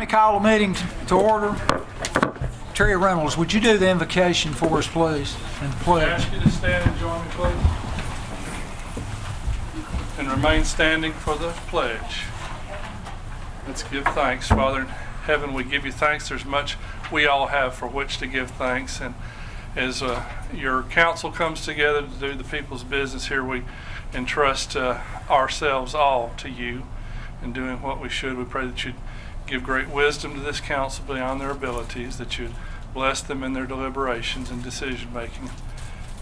call the meeting to order. Terry Reynolds, would you do the invocation for us, please? And I pledge. ask you to stand and join me, please. And remain standing for the pledge. Let's give thanks. Father in heaven, we give you thanks. There's much we all have for which to give thanks. And as your council comes together to do the people's business here, we entrust ourselves all to you in doing what we should. We pray that you'd give great wisdom to this council beyond their abilities, that you'd bless them in their deliberations and decision making,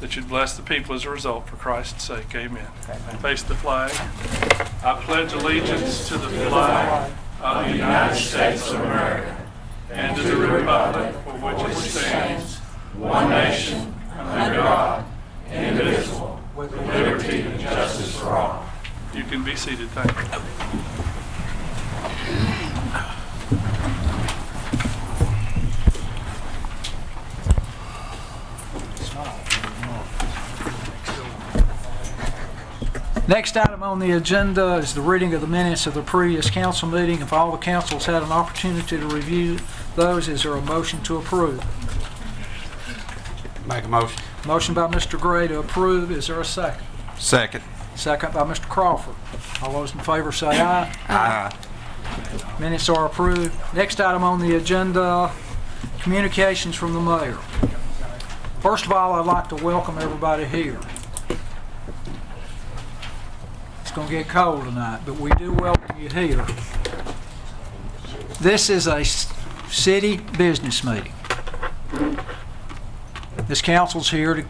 that you'd bless the people as a result, for Christ's sake. Amen. Amen. Face the flag. I pledge allegiance to the flag of the United States of America and to the republic for which it stands, one nation, under God, indivisible, with liberty and justice for all. You can be seated. Thank you. Next item on the agenda is the reading of the minutes of the previous council meeting. If all the councils had an opportunity to review those, is there a motion to approve? Make a motion. Motion by Mr. Gray to approve. Is there a second? Second. Second by Mr. Crawford. All those in favor say aye. Aye. Minutes are approved. Next item on the agenda, communications from the mayor. First of all, I'd like to welcome everybody here. It's going to get cold tonight, but we do welcome you here. This is a city business meeting. This council's here to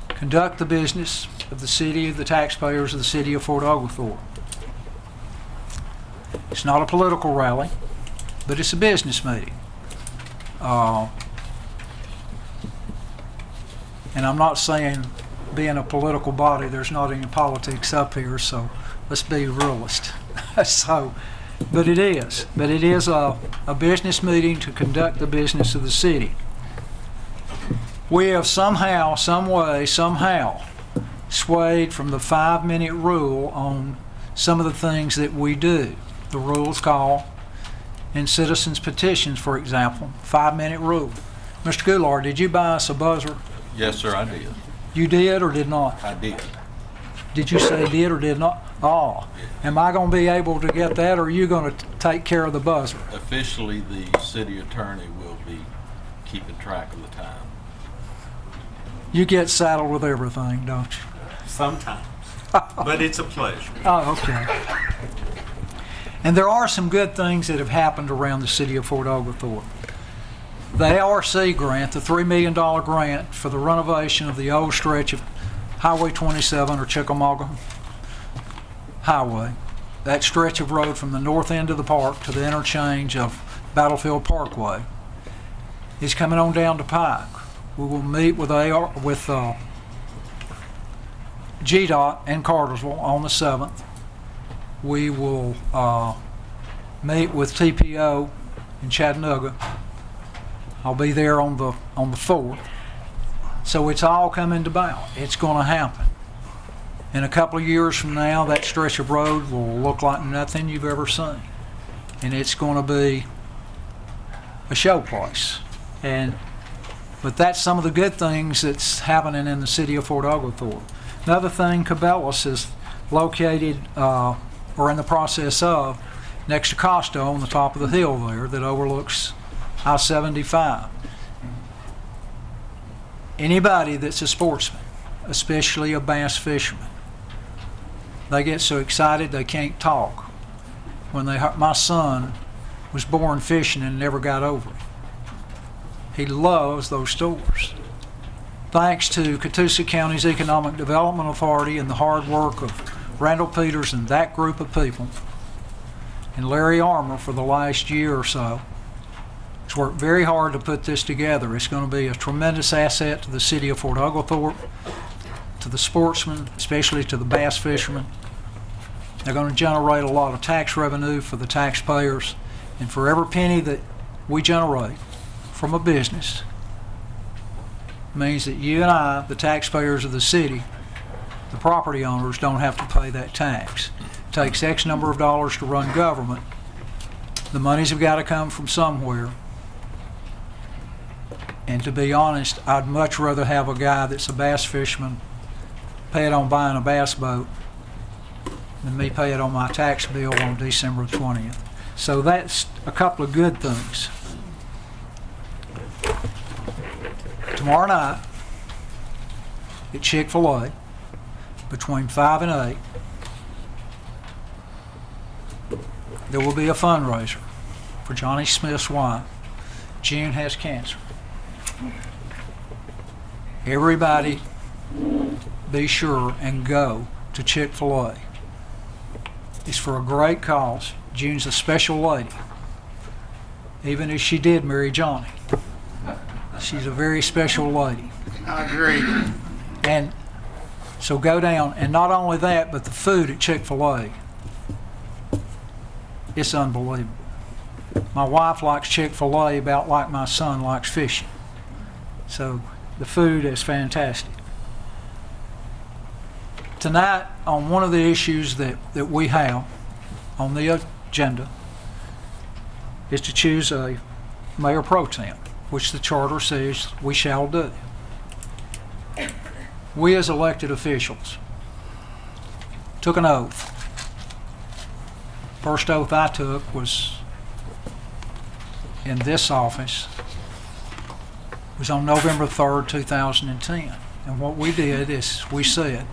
conduct the business of the city, of the taxpayers of the city of Fort Oglethorpe. It's not a political rally, but it's a business meeting. And I'm not saying being a political body, there's not any politics up here, so let's be realist. But it is a business meeting to conduct the business of the city. We have somehow, some way, somehow swayed from the 5-minute rule on some of the things that we do. The rules call in citizens petitions, for example, 5-minute rule. Mr. Goulart, did you buy us a buzzer? Yes, sir, I did. You did or did not? I did. Did you say did or did not? Oh. Am I going to be able to get that, or are you going to take care of the buzzer? Officially, the city attorney will be keeping track of the time. You get saddled with everything, don't you? Sometimes. But it's a pleasure. Oh, okay. And there are some good things that have happened around the city of Fort Oglethorpe. The ARC grant, the $3 million grant for the renovation of the old stretch of Highway 27 or Chickamauga Highway, that stretch of road from the north end of the park to the interchange of Battlefield Parkway, is coming on down to Pike. We will meet with GDOT and Cartersville on the 7th. We will meet with TPO in Chattanooga. I'll be there on the 4th. So it's all coming about. It's going to happen. In a couple of years from now, that stretch of road will look like nothing you've ever seen. And it's going to be a showplace. But that's some of the good things that's happening in the city of Fort Oglethorpe. Another thing, Cabela's is located, or in the process of, next to Costo on the top of the hill there that overlooks I-75. Anybody that's a sportsman, especially a bass fisherman, they get so excited they can't talk. My son was born fishing and never got over it. He loves those stores. Thanks to Catoosa County's Economic Development Authority and the hard work of Randall Peters and that group of people, and Larry Armour for the last year or so, has worked very hard to put this together. It's going to be a tremendous asset to the city of Fort Oglethorpe, to the sportsmen, especially to the bass fishermen. They're going to generate a lot of tax revenue for the taxpayers, and for every penny that we generate from a business means that you and I, the taxpayers of the city, the property owners, don't have to pay that tax. It takes X number of dollars to run government, The money's have got to come from somewhere. And to be honest, I'd much rather have a guy that's a bass fisherman pay it on buying a bass boat than me pay it on my tax bill on December 20th. So that's a couple of good things. Tomorrow night at Chick-fil-A between 5 and 8, there will be a fundraiser for Johnny Smith's wife. June has cancer. Everybody be sure and go to Chick-fil-A. It's for a great cause. June's a special lady, even if she did marry Johnny. She's a very special lady. I agree. And so go down, and not only that, but the food at Chick-fil-A, it's unbelievable. My wife likes Chick-fil-A about like my son likes fishing. So the food is fantastic. Tonight, on one of the issues that we have on the agenda is to choose a mayor pro tem, which the charter says we shall do. We as elected officials took an oath. First oath I took was in this office, was on November 3rd, 2010. And what we did is we said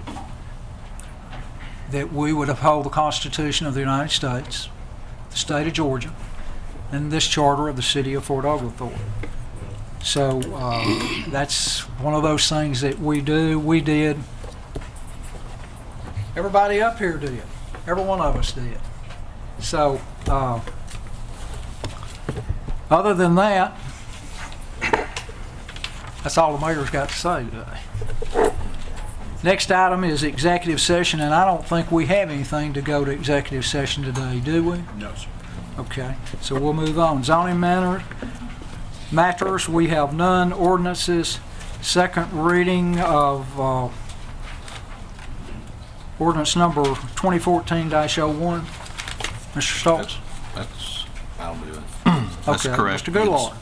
that we would uphold the Constitution of the United States, the state of Georgia, and this charter of the city of Fort Oglethorpe. So that's one of those things that we do. We did. Everybody up here did. Every one of us did. So other than that, that's all the mayor's got to say today. Next item is executive session, and I don't think we have anything to go to executive session today, do we? No, sir. Okay, so we'll move on. Zoning matters, we have none. Ordinances, second reading of ordinance number 2014-01. Mr. Stoltz? I'll do it. That's Okay, correct. Mr. Goodlaw.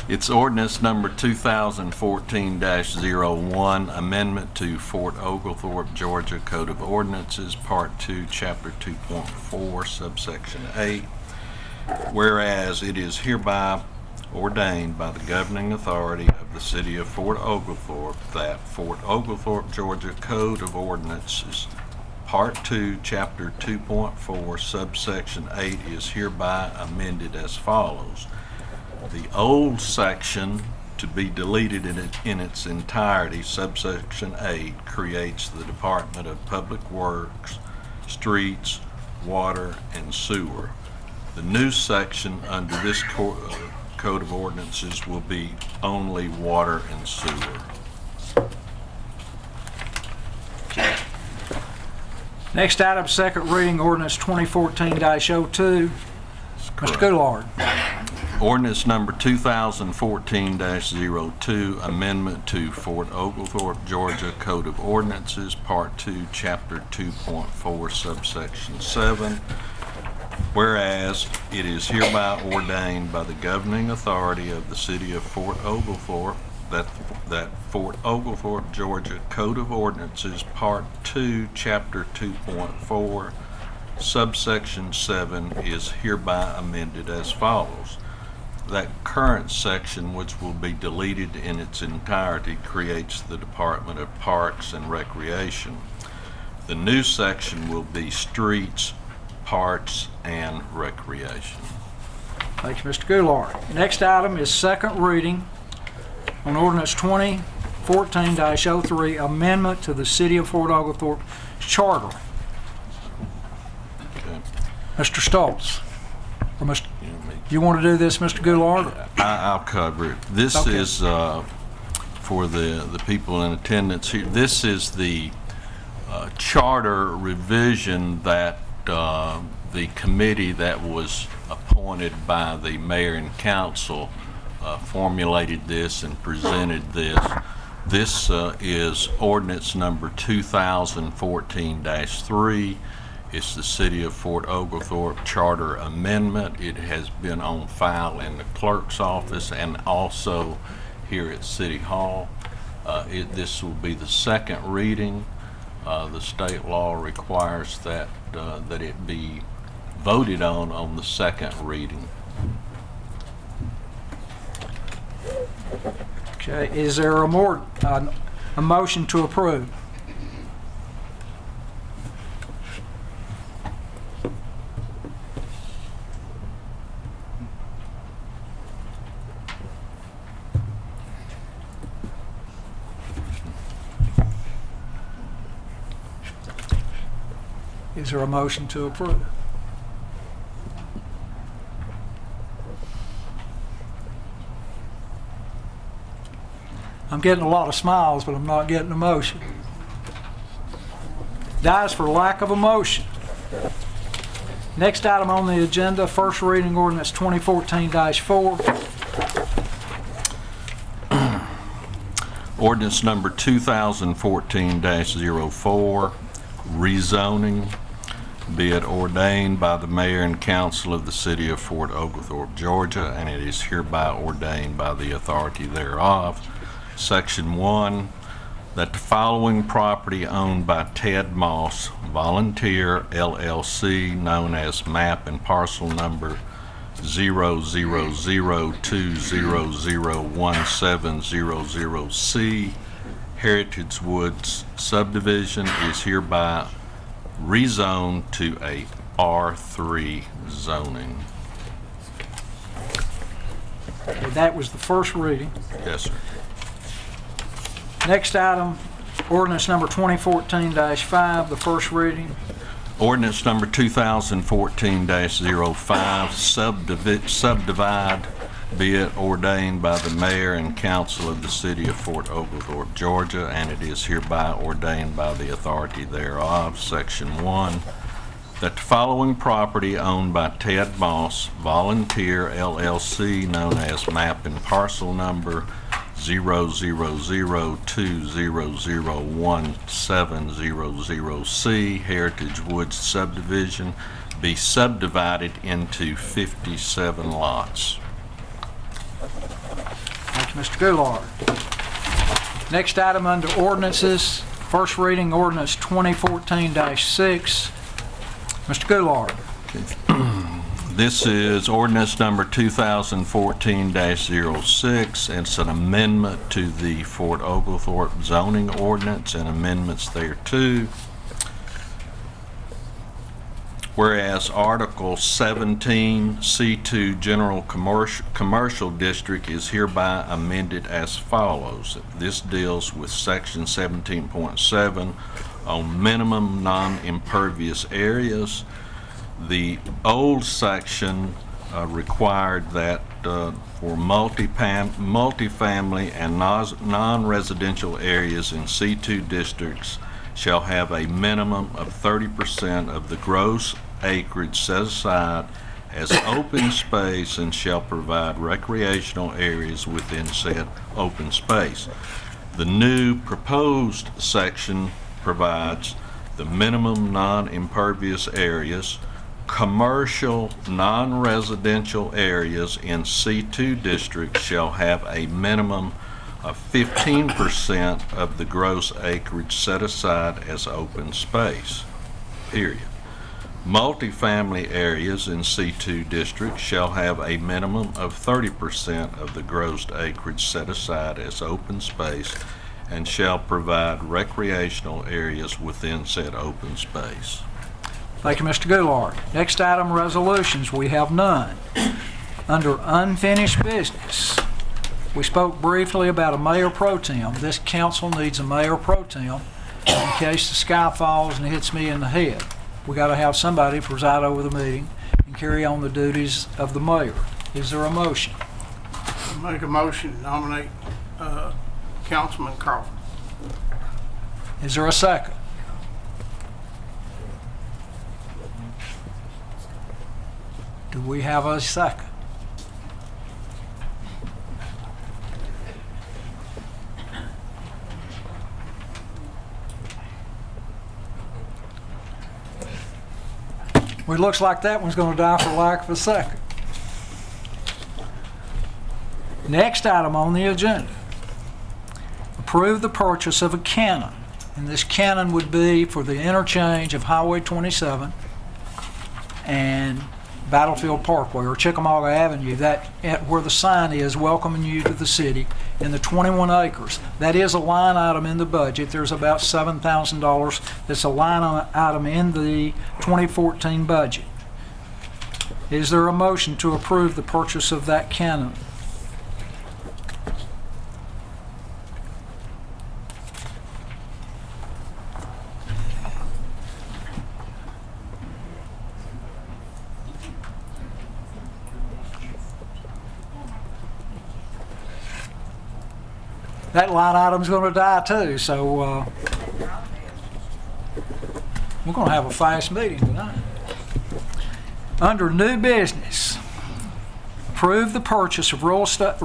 It's ordinance number 2014-01, amendment to Fort Oglethorpe, Georgia Code of Ordinances, Part 2, Chapter 2.4, subsection 8. Whereas it is hereby ordained by the governing authority of the city of Fort Oglethorpe that Fort Oglethorpe, Georgia Code of Ordinances, Part 2, Chapter 2.4, subsection 8 is hereby amended as follows. The old section to be deleted in its entirety, subsection 8, creates the Department of Public Works, Streets, Water, and Sewer. The new section under this Code of Ordinances will be only Water and Sewer. Next item, second reading, ordinance 2014-02. Mr. Goodlaw. Ordinance number 2014-02, amendment to Fort Oglethorpe, Georgia Code of Ordinances, Part 2, Chapter 2.4, subsection 7. Whereas it is hereby ordained by the governing authority of the city of Fort Oglethorpe that Fort Oglethorpe, Georgia Code of Ordinances, Part 2, Chapter 2.4, subsection 7 is hereby amended as follows. That current section, which will be deleted in its entirety, creates the Department of Parks and Recreation. The new section will be Streets, Parks, and Recreation. Thank you, Mr. Goulart. Next item is second reading on ordinance 2014-03, amendment to the city of Fort Oglethorpe charter. Okay. Mr. Stoltz, or you want to do this, Mr. Goulart? I'll cover it. This Okay. is for the people in attendance here. This is the charter revision that the committee that was appointed by the mayor and council formulated this and presented this. This is ordinance number 2014-3. It's the City of Fort Oglethorpe Charter Amendment. It has been on file in the clerk's office and also here at City Hall. This will be the second reading. The state law requires that it be voted on the second reading. Okay, is there a motion to approve? Is there a motion to approve? I'm getting a lot of smiles, but I'm not getting a motion. Dies for lack of a motion. Next item on the agenda, first reading ordinance 2014-4. Ordinance number 2014-04, rezoning, be it ordained by the mayor and council of the city of Fort Oglethorpe, Georgia, and it is hereby ordained by the authority thereof. Section 1, that the following property owned by Ted Moss, Volunteer, LLC, known as map and parcel number 00020017000C, Heritage Woods subdivision, is hereby rezoned to a R3 zoning. Okay, that was the first reading. Yes, sir. Next item, ordinance number 2014-5, the first reading. Ordinance number 2014-05, subdivide, be it ordained by the mayor and council of the city of Fort Oglethorpe, Georgia, and it is hereby ordained by the authority thereof. Section 1, that the following property owned by Ted Moss, Volunteer, LLC, known as map and parcel number 00020017000C, Heritage Woods subdivision, be subdivided into 57 lots. Thank you, Mr. Goulart. Next item under ordinances, first reading ordinance 2014-6. Mr. Goulart. This is ordinance number 2014-06, and it's an amendment to the Fort Oglethorpe zoning ordinance and amendments thereto. Whereas Article 17, C2 General Commercial District is hereby amended as follows. This deals with Section 17.7 on minimum non-impervious areas. The old section required that for multifamily and non-residential areas in C2 districts shall have a minimum of 30% of the gross acreage set aside as open space and shall provide recreational areas within said open space. The new proposed section provides the minimum non-impervious areas. Commercial non-residential areas in C2 districts shall have a minimum of 15% of the gross acreage set aside as open space, period. Multifamily areas in C2 districts shall have a minimum of 30% of the gross acreage set aside as open space and shall provide recreational areas within said open space. Thank you, Mr. Goulart. Next item, resolutions. We have none. Under unfinished business, we spoke briefly about a mayor pro tem. This council needs a mayor pro tem in case the sky falls and hits me in the head. We got to have somebody preside over the meeting and carry on the duties of the mayor. Is there a motion? Make a motion to nominate Councilman Crawford. Is there a second? Do we have a second? Well, it looks like that one's going to die for lack of a second. Next item on the agenda. Approve the purchase of a cannon. And this cannon would be for the interchange of Highway 27 and Battlefield Parkway, or Chickamauga Avenue, that where the sign is welcoming you to the city, in the 21 acres. That is a line item in the budget. There's about $7,000 that's a line item in the 2014 budget. Is there a motion to approve the purchase of that cannon? That line item's going to die too, so we're going to have a fast meeting tonight. Under new business, approve the purchase of real estate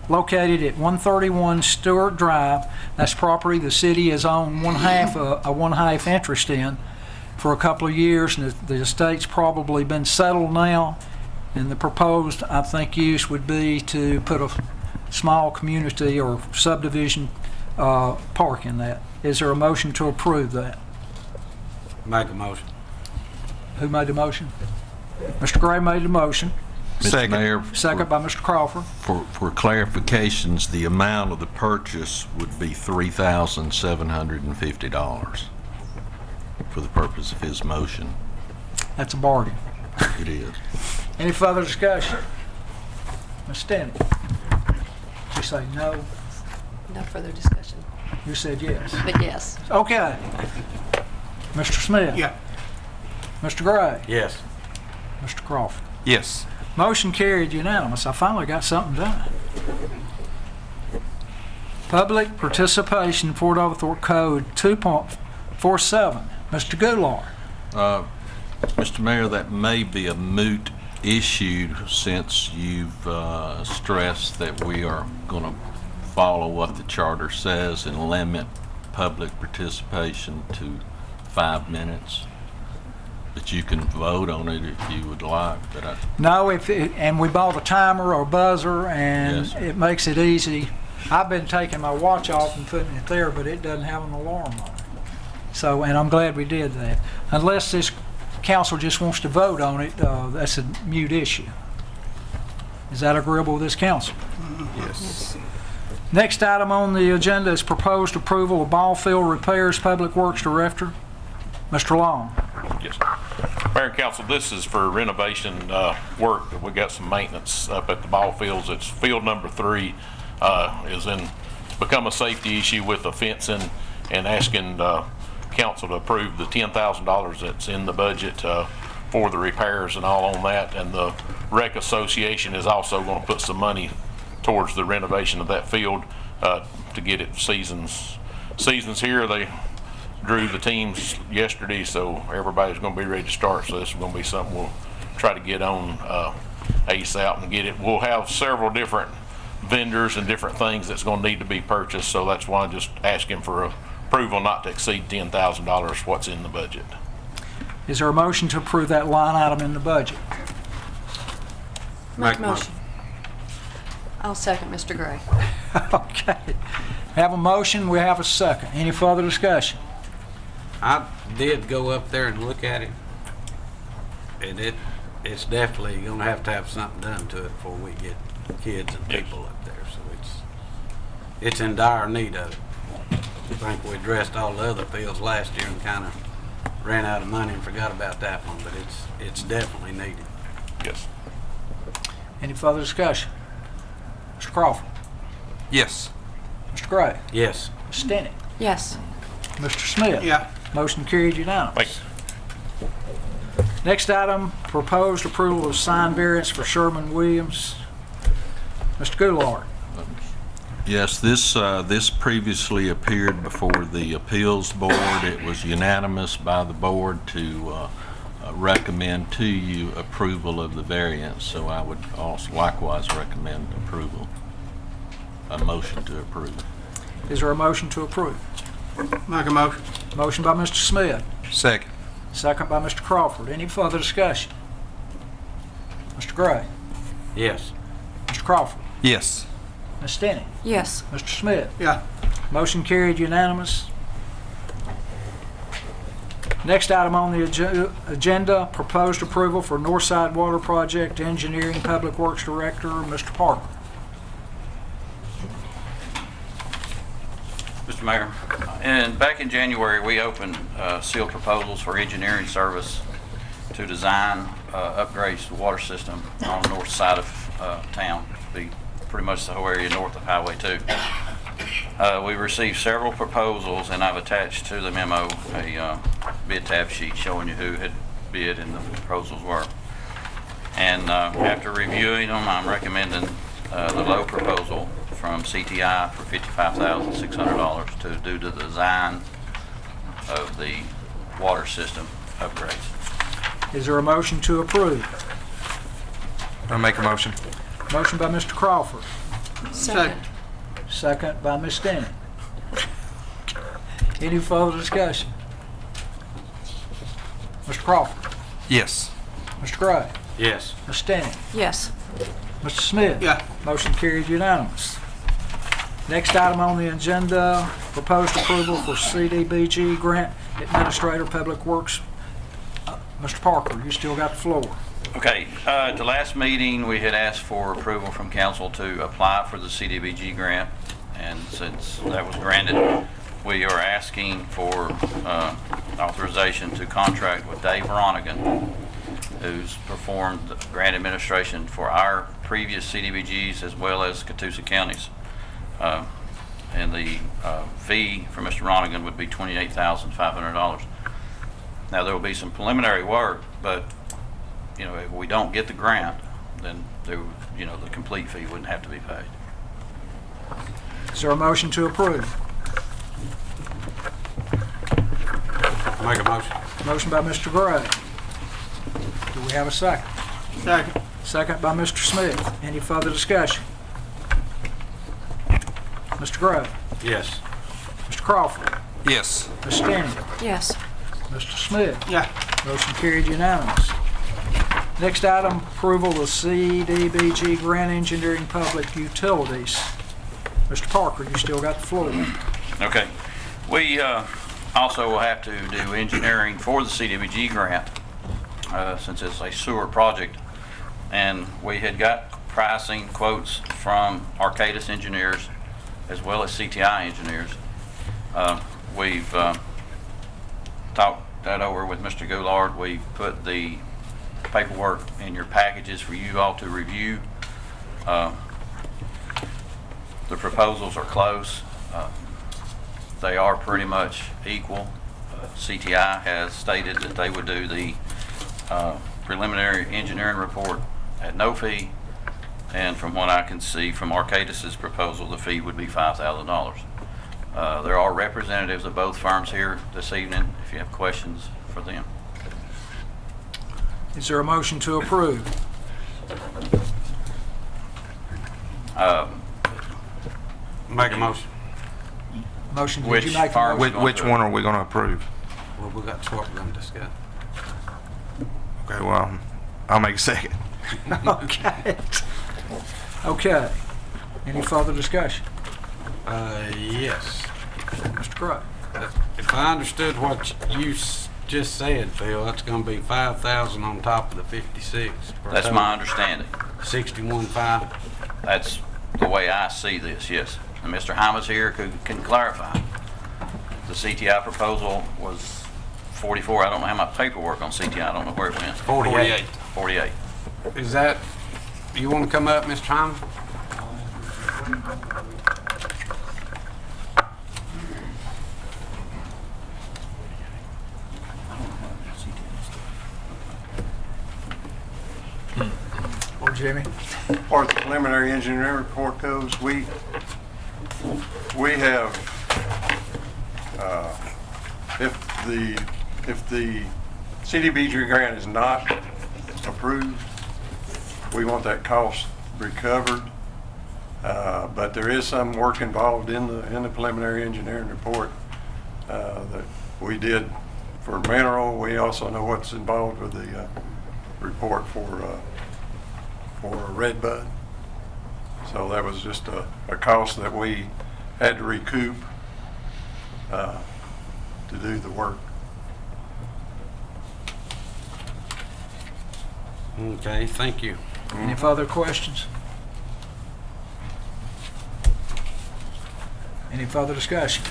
located at 131 Stewart Drive. That's property the city has owned a one-half interest in for a couple of years, and the estate's probably been settled now. And the proposed, I think, use would be to put a small community or subdivision park in that. Is there a motion to approve that? Make a motion. Who made the motion? Mr. Gray made the motion. Mr. Mayor, Second by Mr. Crawford. for clarifications, the amount of the purchase would be $3,750 for the purpose of his motion. That's a bargain. It is. Any further discussion? Ms. Stanley? You say no? No further discussion, You said yes. but yes. Okay. Mr. Smith? Yeah. Mr. Gray? Yes. Mr. Crawford? Yes. Motion carried unanimous. I finally got something done. Public participation, Fort Oglethorpe Code 2.47. Mr. Goulart? Mr. Mayor, that may be a moot issue since you've stressed that we are going to follow what the charter says and limit public participation to 5 minutes. But you can vote on it if you would like. But No, and we bought a timer or buzzer, and Yes. it makes it easy. I've been taking my watch off and putting it there, but it doesn't have an alarm on it. So, and I'm glad we did that. Unless this council just wants to vote on it, that's a mute issue. Is that agreeable with this council? yes. Next item on the agenda is proposed approval of ball field repairs, Public Works Director, Mr. Long. Yes. Mayor and Council, this is for renovation work. We got some maintenance up at the ball fields. It's field number 3 is become a safety issue with the fencing, and asking council to approve the $10,000 that's in the budget for the repairs and all on that. And the Rec Association is also going to put some money towards the renovation of that field to get it seasons here. They drew the teams yesterday, so everybody's going to be ready to start. So this is going to be something we'll try to get on ASAP and get it. We'll have several different vendors and different things that's going to need to be purchased, so that's why I'm just asking for approval not to exceed $10,000 what's in the budget. Is there a motion to approve that line item in the budget? Make a motion. I'll second Mr. Gray. Okay. Have a motion, we have a second. Any further discussion? I did go up there and look at it, and it's definitely gonna have to have something done to it before we get kids and people up there. So it's in dire need of it. I think we addressed all the other fields last year and kind of ran out of money and forgot about that one, but it's definitely needed. Yes. Any further discussion? Mr. Crawford? Yes. Mr. Gray? Yes. Ms. Stinnett? Yes. Mr. Smith? Yeah. Motion carried unanimous. Thanks. Next item, proposed approval of sign variance for Sherman Williams. Mr. Goulart? Yes, this previously appeared before the appeals board. It was unanimous by the board to recommend to you approval of the variance, so I would also likewise recommend approval, a motion to approve. Is there a motion to approve? Make a motion. Motion by Mr. Smith, Second. Second by Mr. Crawford. Any further discussion? Mr. Gray? Yes. Mr. Crawford? Yes. Ms. Stenney? Yes. Mr. Smith? Yeah. Motion carried unanimous. Next item on the agenda, proposed approval for Northside Water Project Engineering Public Works Director, Mr. Parker. Mr. Mayor, and back in January, we opened sealed proposals for engineering service to design upgrades to the water system on the north side of town, be pretty much the whole area north of Highway 2. We received several proposals, and I've attached to the memo a bid tab sheet showing you who had bid and the proposals were. And after reviewing them, I'm recommending the low proposal from CTI for $55,600 to do the design of the water system upgrades. Is there a motion to approve? I'll make a motion. Motion by Mr. Crawford, Second. second by Ms. Stenney. Any further discussion? Mr. Crawford? Yes. Mr. Gray? Yes. Ms. Stenney? Yes. Mr. Smith? Yeah. Motion carried unanimous. Next item on the agenda, proposed approval for CDBG Grant Administrator Public Works. Mr. Parker, you still got the floor. Okay, at the last meeting, we had asked for approval from council to apply for the CDBG grant, and since that was granted, we are asking for authorization to contract with Dave Ronigan, who's performed grant administration for our previous CDBGs as well as Catoosa counties. And the fee for Mr. Ronigan would be $28,500. Now, there will be some preliminary work, but if we don't get the grant, then the complete fee wouldn't have to be paid. Is there a motion to approve? Make a motion. Motion by Mr. Gray. Do we have a second? Second. Second by Mr. Smith. Any further discussion? Mr. Gray? Yes. Mr. Crawford? Yes. Ms. Stenney? Yes. Mr. Smith? Yeah. Motion carried unanimous. Next item, approval of CDBG Grant Engineering Public Utilities. Mr. Parker, you still got the floor. Okay. We also will have to do engineering for the CDBG grant since it's a sewer project. And we had got pricing quotes from Arcadis engineers as well as CTI engineers. We've talked that over with Mr. Goulart. We put the paperwork in your packages for you all to review. The proposals are close. They are pretty much equal. CTI has stated that they would do the preliminary engineering report at no fee, and from what I can see from Arcadis's proposal, the fee would be $5,000. There are representatives of both firms here this evening if you have questions for them. Is there a motion to approve? Make a motion. Motion, did Which you make a firm? motion? Which one are we going to approve? Well, we got what we're going to discuss. Okay, well, I'll make a second. Okay. Okay. Any further discussion? Yes. Mr. Gray? If I understood what you just said, Phil, that's going to be 5,000 on top of the 56. That's my understanding. 61.5. That's the way I see this, yes. And Mr. Hymas here can clarify. The CTI proposal was 44. I don't know how much paperwork on CTI. I don't know where it went. 48. 48. Is that, you want to come up, Mr. Hyman? Or Jimmy? As far as the preliminary engineering report goes, we have, if the CDBG grant is not approved, we want that cost recovered. But there is some work involved in the preliminary engineering report that we did for mineral. We also know what's involved with the report for Redbud. So that was just a cost that we had to recoup to do the work. Okay, thank you. Any further questions? Any further discussion?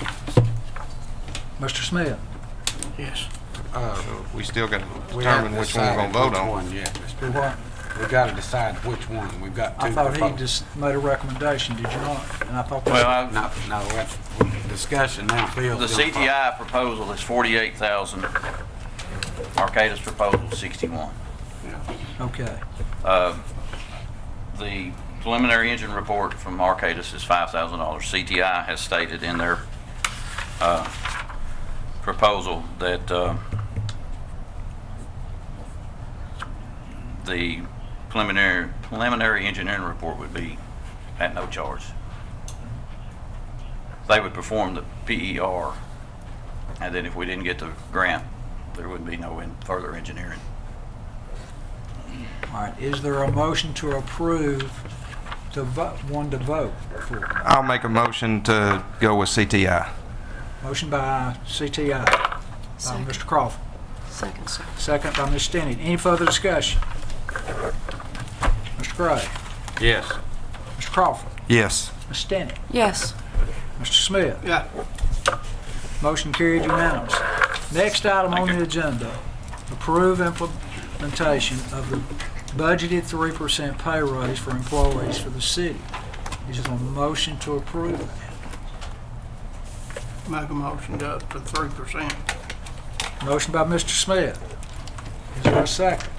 Mr. Smith? Yes. We still got to We haven't determine which one we're decided going to vote which on. one yet, Do Mr. what? We got to decide which one. We've got two. I thought he proposals. just made a recommendation, did you not? And I thought that. Well, No, that's discussion now. Phil's the gonna follow. CTI proposal is 48,000. Arcata's proposal is 61. Okay. The preliminary engine report from Arcadis is $5,000. CTI has stated in their proposal that the preliminary engineering report would be at no charge. They would perform the PER, and then if we didn't get the grant, there would be no further engineering. All right. Is there a motion to approve to vote for? I'll make a motion to go with CTI. Motion by CTI, by Second. Mr. Crawford. Second, sir. Second by Ms. Stinney. Any further discussion? Mr. Gray? Yes. Mr. Crawford? Yes. Ms. Stinney? Yes. Mr. Smith? Yeah. Motion carried unanimous. Next item on the agenda, approve implementation of the budgeted 3% pay raise for employees for the city. Is there a motion to approve that? Make a motion to up to 3%. Motion by Mr. Smith. Is there a second?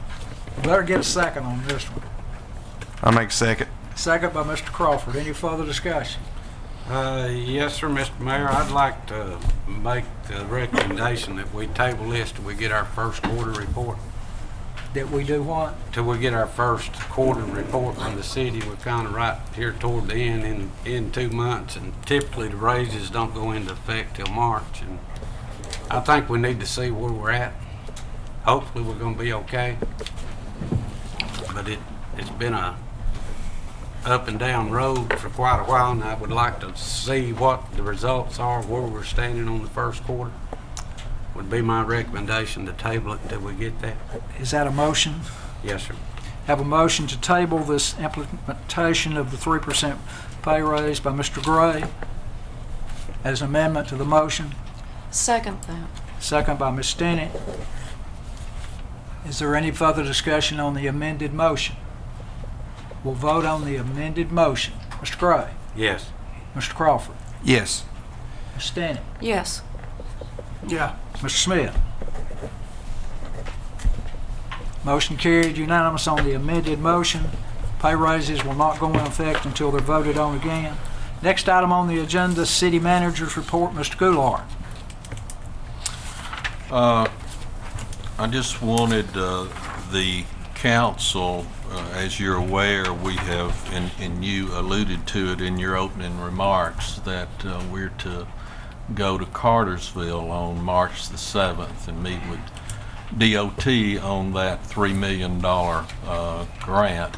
We better get a second on this one. I'll make second. Second by Mr. Crawford. Any further discussion? Yes, sir, Mr. Mayor. I'd like to make the recommendation that we table this till we get our first quarter report. That we do what? Till we get our first quarter report from the city. We're kind of right here toward the end, in 2 months, and typically the raises don't go into effect till March. And I think we need to see where we're at. Hopefully, we're going to be okay. But it's been a up and down road for quite a while, and I would like to see what the results are, where we're standing on the first quarter. Would be my recommendation to table it until we get that. Is that a motion? Yes, sir. Have a motion to table this implementation of the 3% pay raise by Mr. Gray as an amendment to the motion. Second that. Second by Ms. Stinney. Is there any further discussion on the amended motion? We'll vote on the amended motion. Mr. Gray? Yes. Mr. Crawford? Yes. Ms. Stinney? Yes. Yeah. Mr. Smith? Motion carried unanimous on the amended motion. Pay raises will not go into effect until they're voted on again. Next item on the agenda, City Manager's Report. Mr. Goulart. I just wanted the council, as you're aware, we have, and you alluded to it in your opening remarks, that we're to go to Cartersville on March the 7th and meet with DOT on that $3 million grant.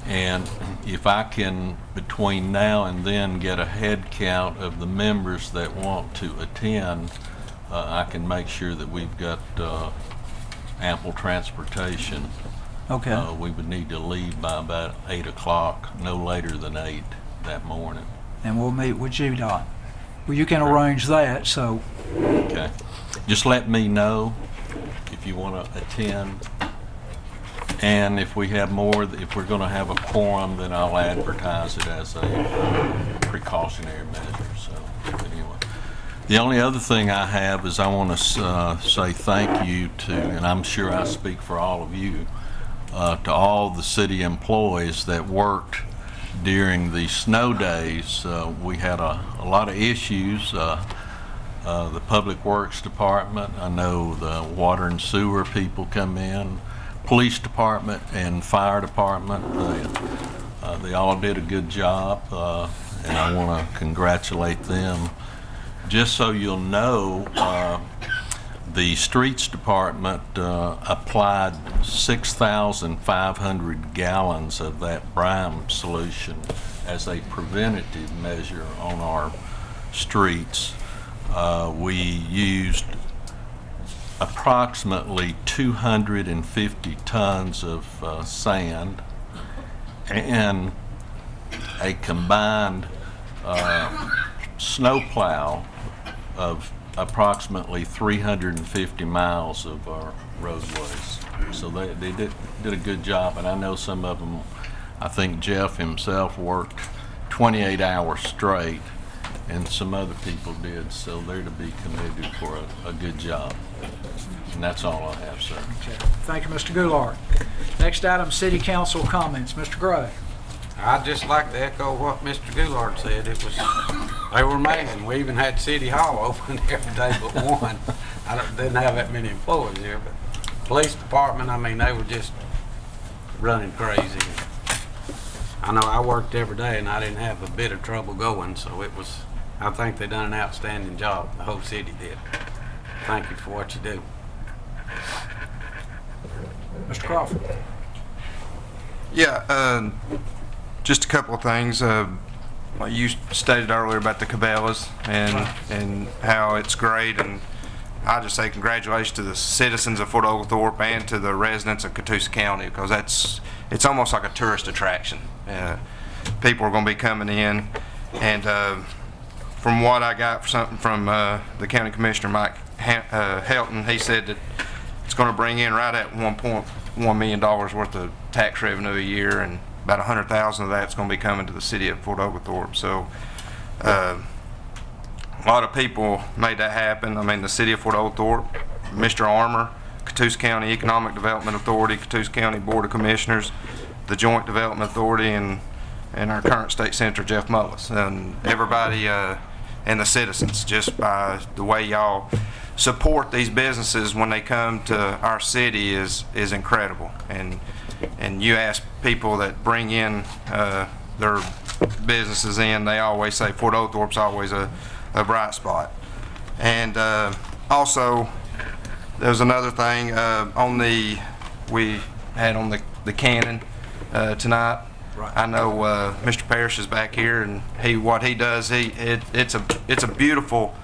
And if I can, between now and then, get a head count of the members that want to attend, I can make sure that we've got ample transportation. Okay. We would need to leave by about 8 o'clock, no later than 8 that morning. And we'll meet with GDOT. Well, you can arrange that, so. Okay. Just let me know if you want to attend. And if we have more, if we're going to have a quorum, then I'll advertise it as a precautionary measure. So anyway. The only other thing I have is I want to say thank you to, and I'm sure I speak for all of you, to all the city employees that worked during the snow days. We had a lot of issues. The Public Works Department, I know the water and sewer people come in, police department and fire department, they all did a good job, and I want to congratulate them. Just so you'll know, The Streets Department applied 6,500 gallons of that brine solution as a preventative measure on our streets. We used approximately 250 tons of sand and a combined snowplow of approximately 350 miles of our roadways. So they did a good job, and I know some of them, I think Jeff himself worked 28 hours straight, and some other people did, so they're to be commended for a good job. And that's all I have, sir. Okay. Thank you, Mr. Goulart. Next item, City Council comments. Mr. Gray. I'd just like to echo what Mr. Goulart said. They were amazing. We even had City Hall open every day but one. Didn't have that many employees here, but police department, I mean, they were just running crazy. I know I worked every day and I didn't have a bit of trouble going, so I think they done an outstanding job. The whole city did. Thank you for what you do. Mr. Crawford. Yeah, just a couple of things. Like you stated earlier about the Cabela's and how it's great, and I just say congratulations to the citizens of Fort Oglethorpe and to the residents of Catoosa County, because it's almost like a tourist attraction. People are going to be coming in, and from what I got from the County Commissioner Mike Helton, he said that it's going to bring in right at $1.1 million worth of tax revenue a year, and about 100,000 of that's going to be coming to the city of Fort Oglethorpe. So a lot of people made that happen. I mean, the city of Fort Oglethorpe, Mr. Armour, Catoosa County Economic Development Authority, Catoosa County Board of Commissioners, the Joint Development Authority, and our current state senator Jeff Mullis, and everybody and the citizens, just by the way y'all support these businesses when they come to our city is incredible. And you ask people that bring in their businesses in, they always say Fort Oglethorpe's always a bright spot. And also, there's another thing we had on the cannon tonight. Right. I know Mr. Parrish is back here, and what he does, it's a beautiful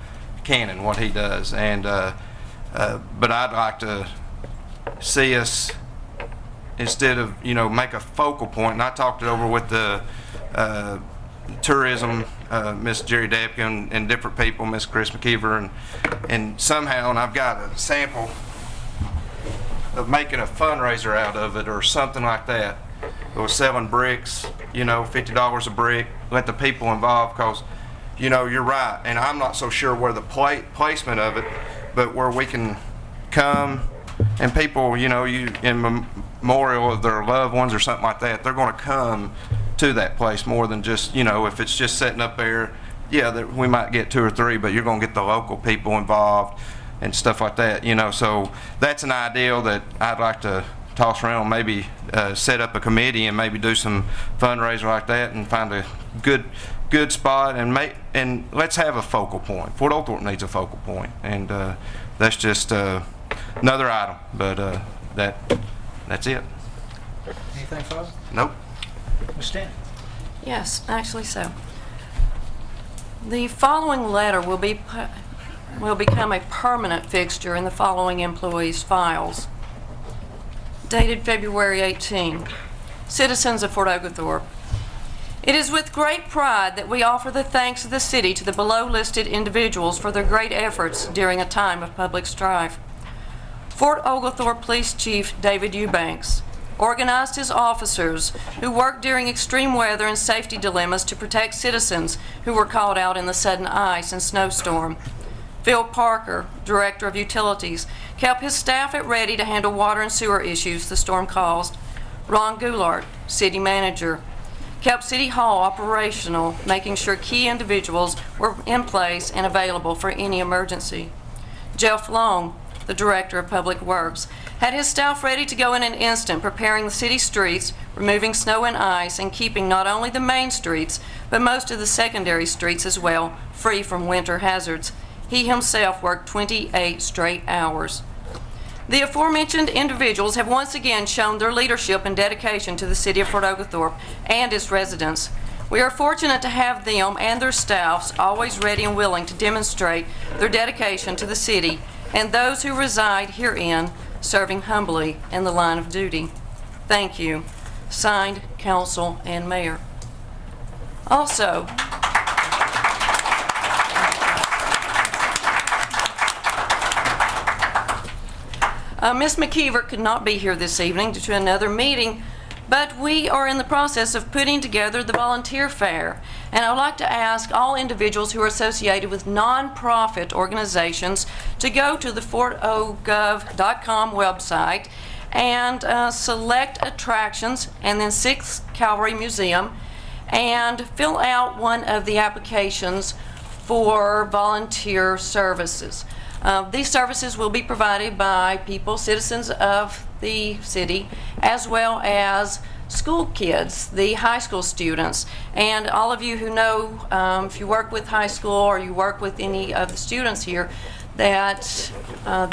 cannon what he does, and but I'd like to see us, instead of make a focal point, and I talked it over with the tourism, Miss Jerry Depkin and different people, Miss Chris McKeever, and somehow, and I've got a sample of making a fundraiser out of it or something like that. It was selling bricks, $50 a brick, let the people involved, because you're right, and I'm not so sure where the placement of it, but where we can come and people, in memorial of their loved ones or something like that, they're going to come to that place more than just, if it's just sitting up there, we might get 2 or 3, but you're going to get the local people involved and stuff like that, so that's an ideal that I'd like to toss around, maybe set up a committee and maybe do some fundraiser like that and find a good spot and let's have a focal point. Fort Oglethorpe needs a focal point, and that's just another item, but that's it. Anything further? Nope. Ms. Stanton. Yes, actually so. The following letter will become a permanent fixture in the following employees' files. Dated February 18. Citizens of Fort Oglethorpe. It is with great pride that we offer the thanks of the city to the below-listed individuals for their great efforts during a time of public strife. Fort Oglethorpe Police Chief David Eubanks organized his officers who worked during extreme weather and safety dilemmas to protect citizens who were caught out in the sudden ice and snowstorm. Phil Parker, Director of Utilities, kept his staff at ready to handle water and sewer issues the storm caused. Ron Goulart, City Manager, kept City Hall operational, making sure key individuals were in place and available for any emergency. Jeff Long, the Director of Public Works, had his staff ready to go in an instant, preparing the city streets, removing snow and ice, and keeping not only the main streets, but most of the secondary streets as well, free from winter hazards. He himself worked 28 straight hours. The aforementioned individuals have once again shown their leadership and dedication to the city of Fort Oglethorpe and its residents. We are fortunate to have them and their staffs always ready and willing to demonstrate their dedication to the city and those who reside herein, serving humbly in the line of duty. Thank you. Signed, Council and Mayor. Also, Ms. McKeever could not be here this evening due to another meeting, but we are in the process of putting together the volunteer fair. And I would like to ask all individuals who are associated with nonprofit organizations to go to the fortogov.com website and select attractions and then 6th Cavalry Museum and fill out one of the applications for volunteer services. These services will be provided by people, citizens of the city, as well as school kids, the high school students. And all of you who know, if you work with high school or you work with any of the students here, that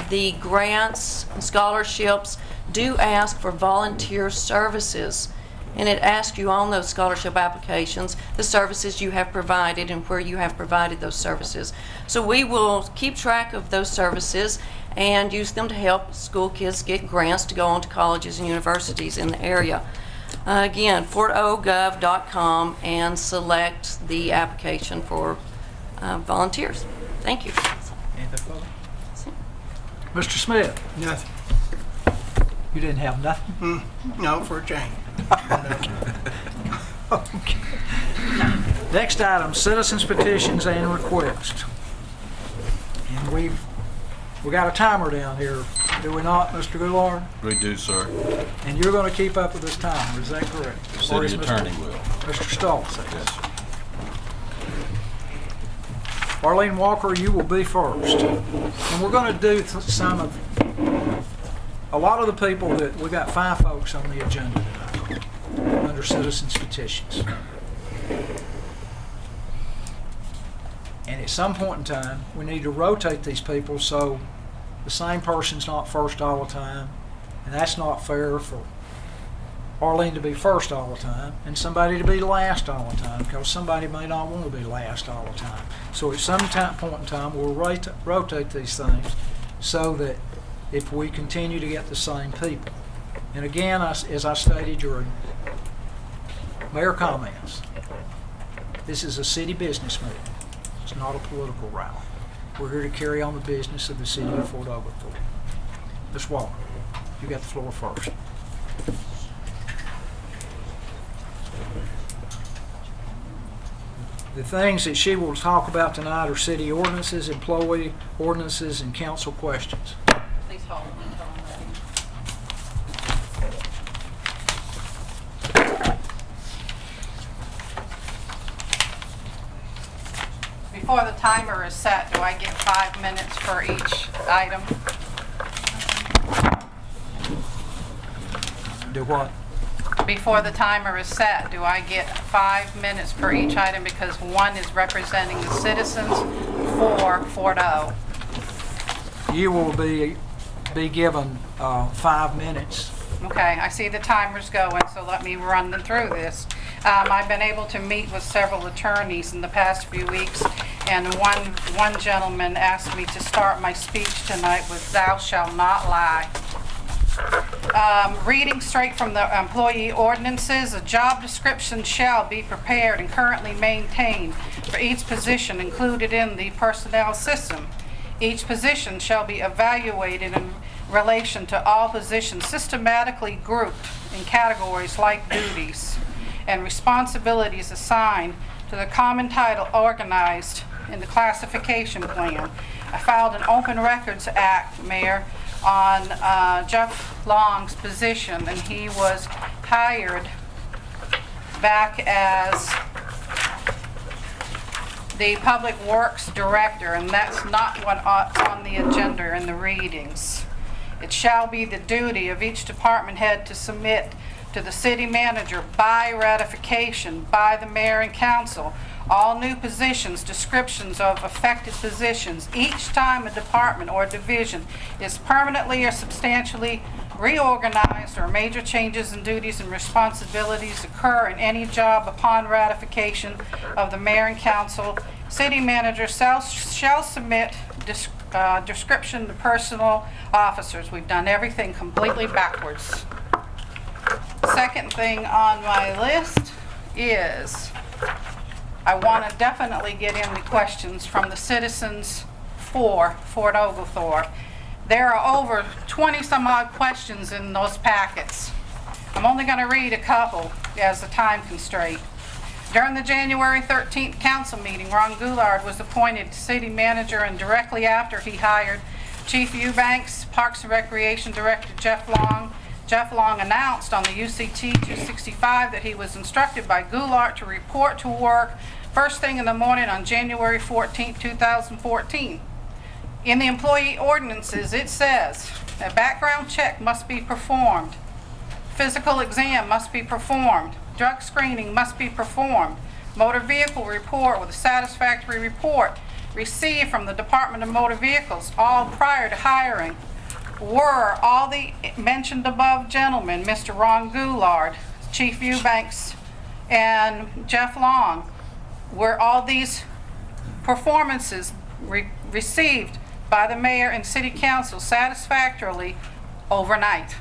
the grants and scholarships do ask for volunteer services. And it asks you on those scholarship applications the services you have provided and where you have provided those services. So we will keep track of those services and use them to help school kids get grants to go on to colleges and universities in the area. Again, fortogov.com and select the application for volunteers. Thank you. Mr. Smith, Nothing. you didn't have nothing? No, for a change. Okay. Next item, citizens petitions and requests. And we got a timer down here, do we not, Mr. Goulart? We do, sir. And you're going to keep up with this timer, is that correct? Or is City attorney will. Mr. Stoltz says. Yes, sir. Arlene Walker, you will be first. And we're going to do some of, a lot of the people that, we got 5 folks on the agenda tonight under citizens petitions. And at some point in time, we need to rotate these people so the same person's not first all the time. And that's not fair for Arlene to be first all the time and somebody to be last all the time, because somebody may not want to be last all the time. So at some point in time, we'll rotate these things so that if we continue to get the same people. And again, as I stated during mayor comments, this is a city business meeting. It's not a political rally. We're here to carry on the business of the city of Fort Oglethorpe. Ms. Walker, you got the floor first. The things that she will talk about tonight are city ordinances, employee ordinances, and council questions. Please hold. Before the timer is set, do I get 5 minutes for each item? Do what? Before the timer is set, do I get 5 minutes per each item because one is representing the citizens for Fort O? You will be given 5 minutes. Okay, I see the timer's going, so let me run them through this. I've been able to meet with several attorneys in the past few weeks, and one gentleman asked me to start my speech tonight with "Thou shalt not lie." Reading straight from the employee ordinances, a job description shall be prepared and currently maintained for each position included in the personnel system. Each position shall be evaluated in relation to all positions systematically grouped in categories like duties and responsibilities assigned to the common title organized in the classification plan. I filed an Open Records Act, Mayor, on Jeff Long's position, and he was hired back as the Public Works Director, and that's not what's on the agenda in the readings. It shall be the duty of each department head to submit to the city manager by ratification by the mayor and council all new positions, descriptions of affected positions, each time a department or division is permanently or substantially reorganized or major changes in duties and responsibilities occur in any job upon ratification of the mayor and council, city manager shall submit description to personal officers. We've done everything completely backwards. Second thing on my list is I want to definitely get in the questions from the citizens for Fort Oglethorpe. There are over 20 some odd questions in those packets. I'm only going to read a couple as a time constraint. During the January 13th council meeting, Ron Goulart was appointed city manager, and directly after he hired Chief Eubanks, Parks and Recreation Director Jeff Long. Jeff Long announced on the UCT 265 that he was instructed by Goulart to report to work first thing in the morning on January 14, 2014. In the employee ordinances, it says a background check must be performed, physical exam must be performed, drug screening must be performed, motor vehicle report with a satisfactory report received from the Department of Motor Vehicles, all prior to hiring. Were all the mentioned above gentlemen, Mr. Ron Goulart, Chief Eubanks, and Jeff Long, were all these performances received by the mayor and city council satisfactorily overnight?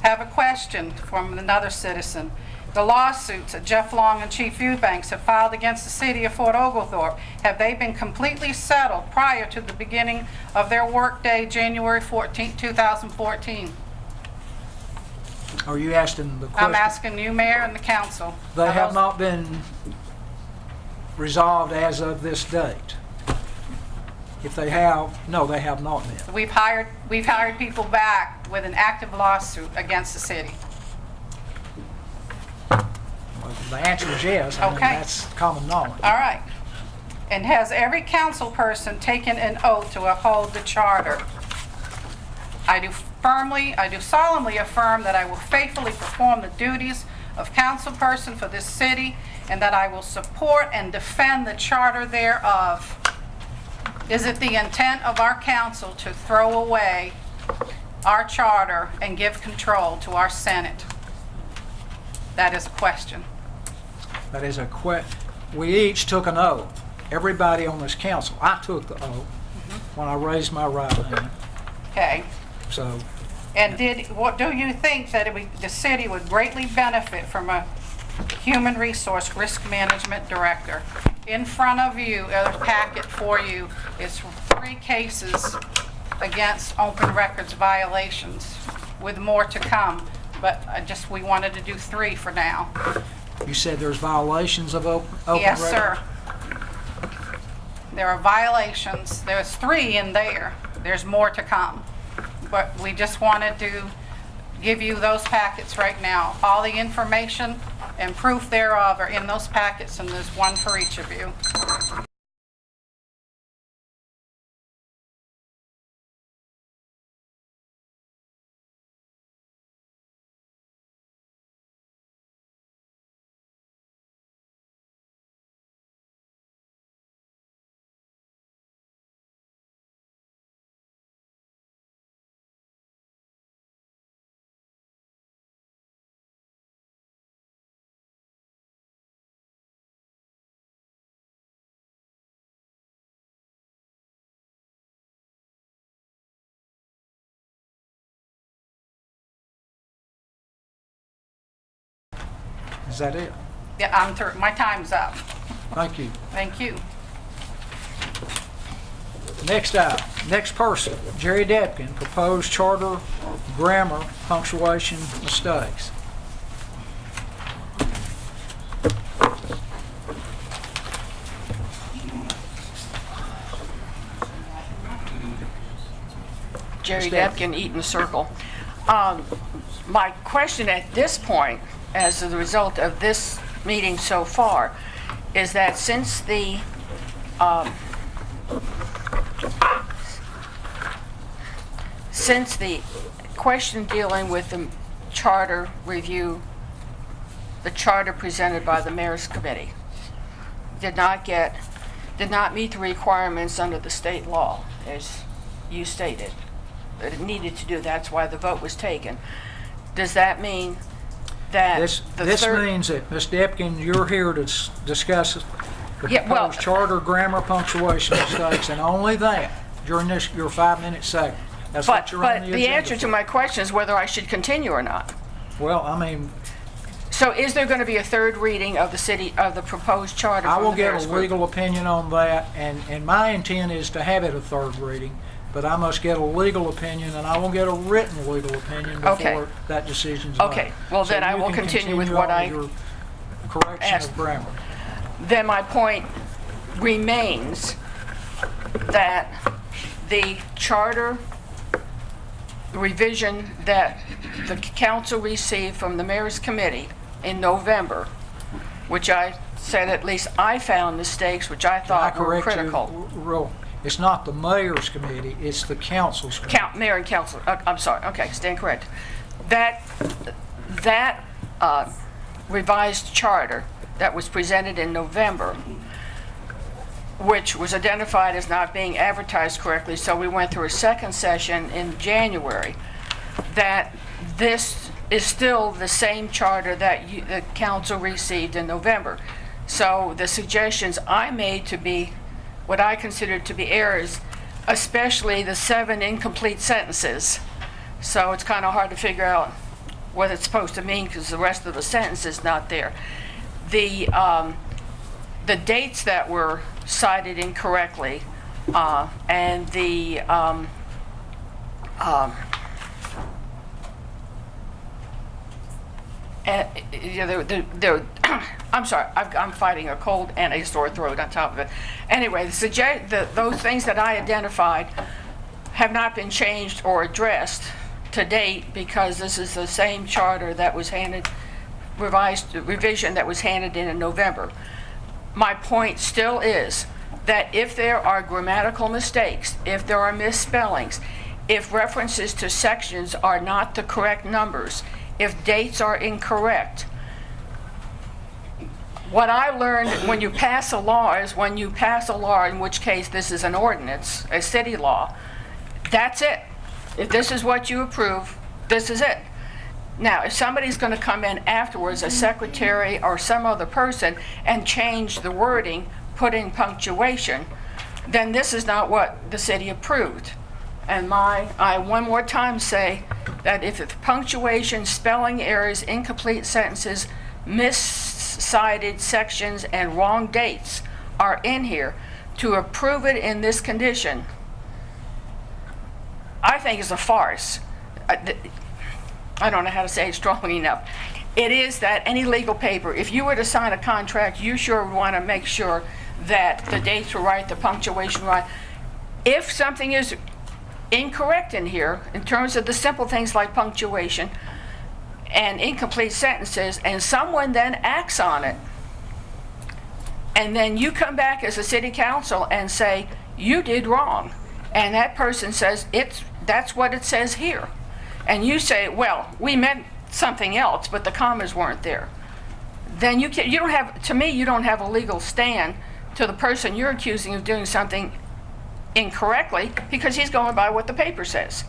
Have a question from another citizen. The lawsuits that Jeff Long and Chief Eubanks have filed against the city of Fort Oglethorpe, have they been completely settled prior to the beginning of their workday, January 14, 2014? Are you asking the question? I'm asking you, Mayor, and the council. They have not been resolved as of this date. If they have, no, they have not been. We've hired people back with an active lawsuit against the city. Well, the answer is yes. I mean, Okay. that's common knowledge. All right. And has every council person taken an oath to uphold the charter? I do solemnly affirm that I will faithfully perform the duties of councilperson for this city, and that I will support and defend the charter thereof. Is it the intent of our council to throw away our charter and give control to our Senate? That is a question. That is a we each took an oath. Everybody on this council. I took the oath when I raised my right hand. Okay. So, And what do you think that the city would greatly benefit from a human resource risk management director? In front of you, a packet for you, is 3 cases against open records violations, with more to come. But we wanted to do 3 for now. you said there's violations of open Yes, record? sir. There are violations. There's 3 in there. There's more to come. But we just wanted to give you those packets right now. All the information and proof thereof are in those packets, and there's one for each of you. Is that it? Yeah, I'm through. My time's up. Thank you. Thank you. Next person, Jerry Depkin, proposed charter, grammar, punctuation mistakes. Jerry Depkin, Eaton Circle. My question at this point, as a result of this meeting so far, is that since the question dealing with the charter review, the charter presented by the mayor's committee. Did not meet the requirements under the state law, as you stated, that it needed to do. That's why the vote was taken. Does that mean that This means that, Ms. Depkin, you're here to discuss the proposed charter, grammar, punctuation mistakes, and only that during your 5-minute segment. That's what you're on the agenda But the answer for. to my question is whether I should continue or not. Well, I mean, So is there going to be a third reading of the proposed charter? I from will the get mayor's a group? legal opinion on that, and my intent is to have it a third reading, but I must get a legal opinion, and I will get a written legal opinion Okay. before that decision's made. Okay, well, So then I you will can continue with on what I your correction asked. of grammar. Then my point remains that the charter revision that the council received from the mayor's committee in November, which I said at least I found mistakes, which I Can I thought were correct critical. you? It's not the mayor's committee, it's the council's committee. Mayor and council, I'm sorry, okay, stand correct. That revised charter that was presented in November, which was identified as not being advertised correctly, so we went through a second session in January, that this is still the same charter that the council received in November. So the suggestions I made to be what I considered to be errors, especially the 7 incomplete sentences. So it's kind of hard to figure out what it's supposed to mean because the rest of the sentence is not there. The dates that were cited incorrectly and the I'm sorry, I'm fighting a cold and a sore throat on top of it. Anyway, those things that I identified have not been changed or addressed to date because this is the same charter that was revision that was handed in November. My point still is that if there are grammatical mistakes, if there are misspellings, if references to sections are not the correct numbers, if dates are incorrect, what I learned when you pass a law is when you pass a law, in which case this is an ordinance, a city law, that's it. If this is what you approve, this is it. Now, if somebody's going to come in afterwards, a secretary or some other person, and change the wording, put in punctuation, then this is not what the city approved. And I one more time say that if it's punctuation, spelling errors, incomplete sentences, miscited sections, and wrong dates are in here, to approve it in this condition, I think is a farce. I don't know how to say it strongly enough. It is that any legal paper, if you were to sign a contract, you sure would want to make sure that the dates were right, the punctuation right. If something is incorrect in here, in terms of the simple things like punctuation and incomplete sentences, and someone then acts on it, and then you come back as a city council and say, you did wrong, and that person says, that's what it says here. And you say, well, we meant something else, but the commas weren't there. Then you don't have, to me, you don't have a legal stand to the person you're accusing of doing something incorrectly because he's going by what the paper says.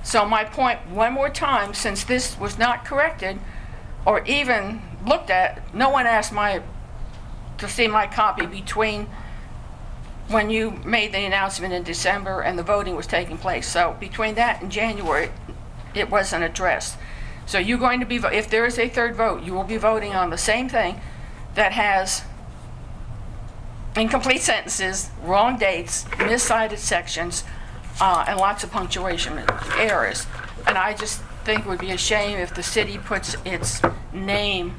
So my point, one more time, since this was not corrected or even looked at, no one asked to see my copy between when you made the announcement in December and the voting was taking place. So between that and January, it wasn't addressed. So you're going to be, if there is a third vote, you will be voting on the same thing that has incomplete sentences, wrong dates, miscited sections, and lots of punctuation errors. And I just think it would be a shame if the city puts its name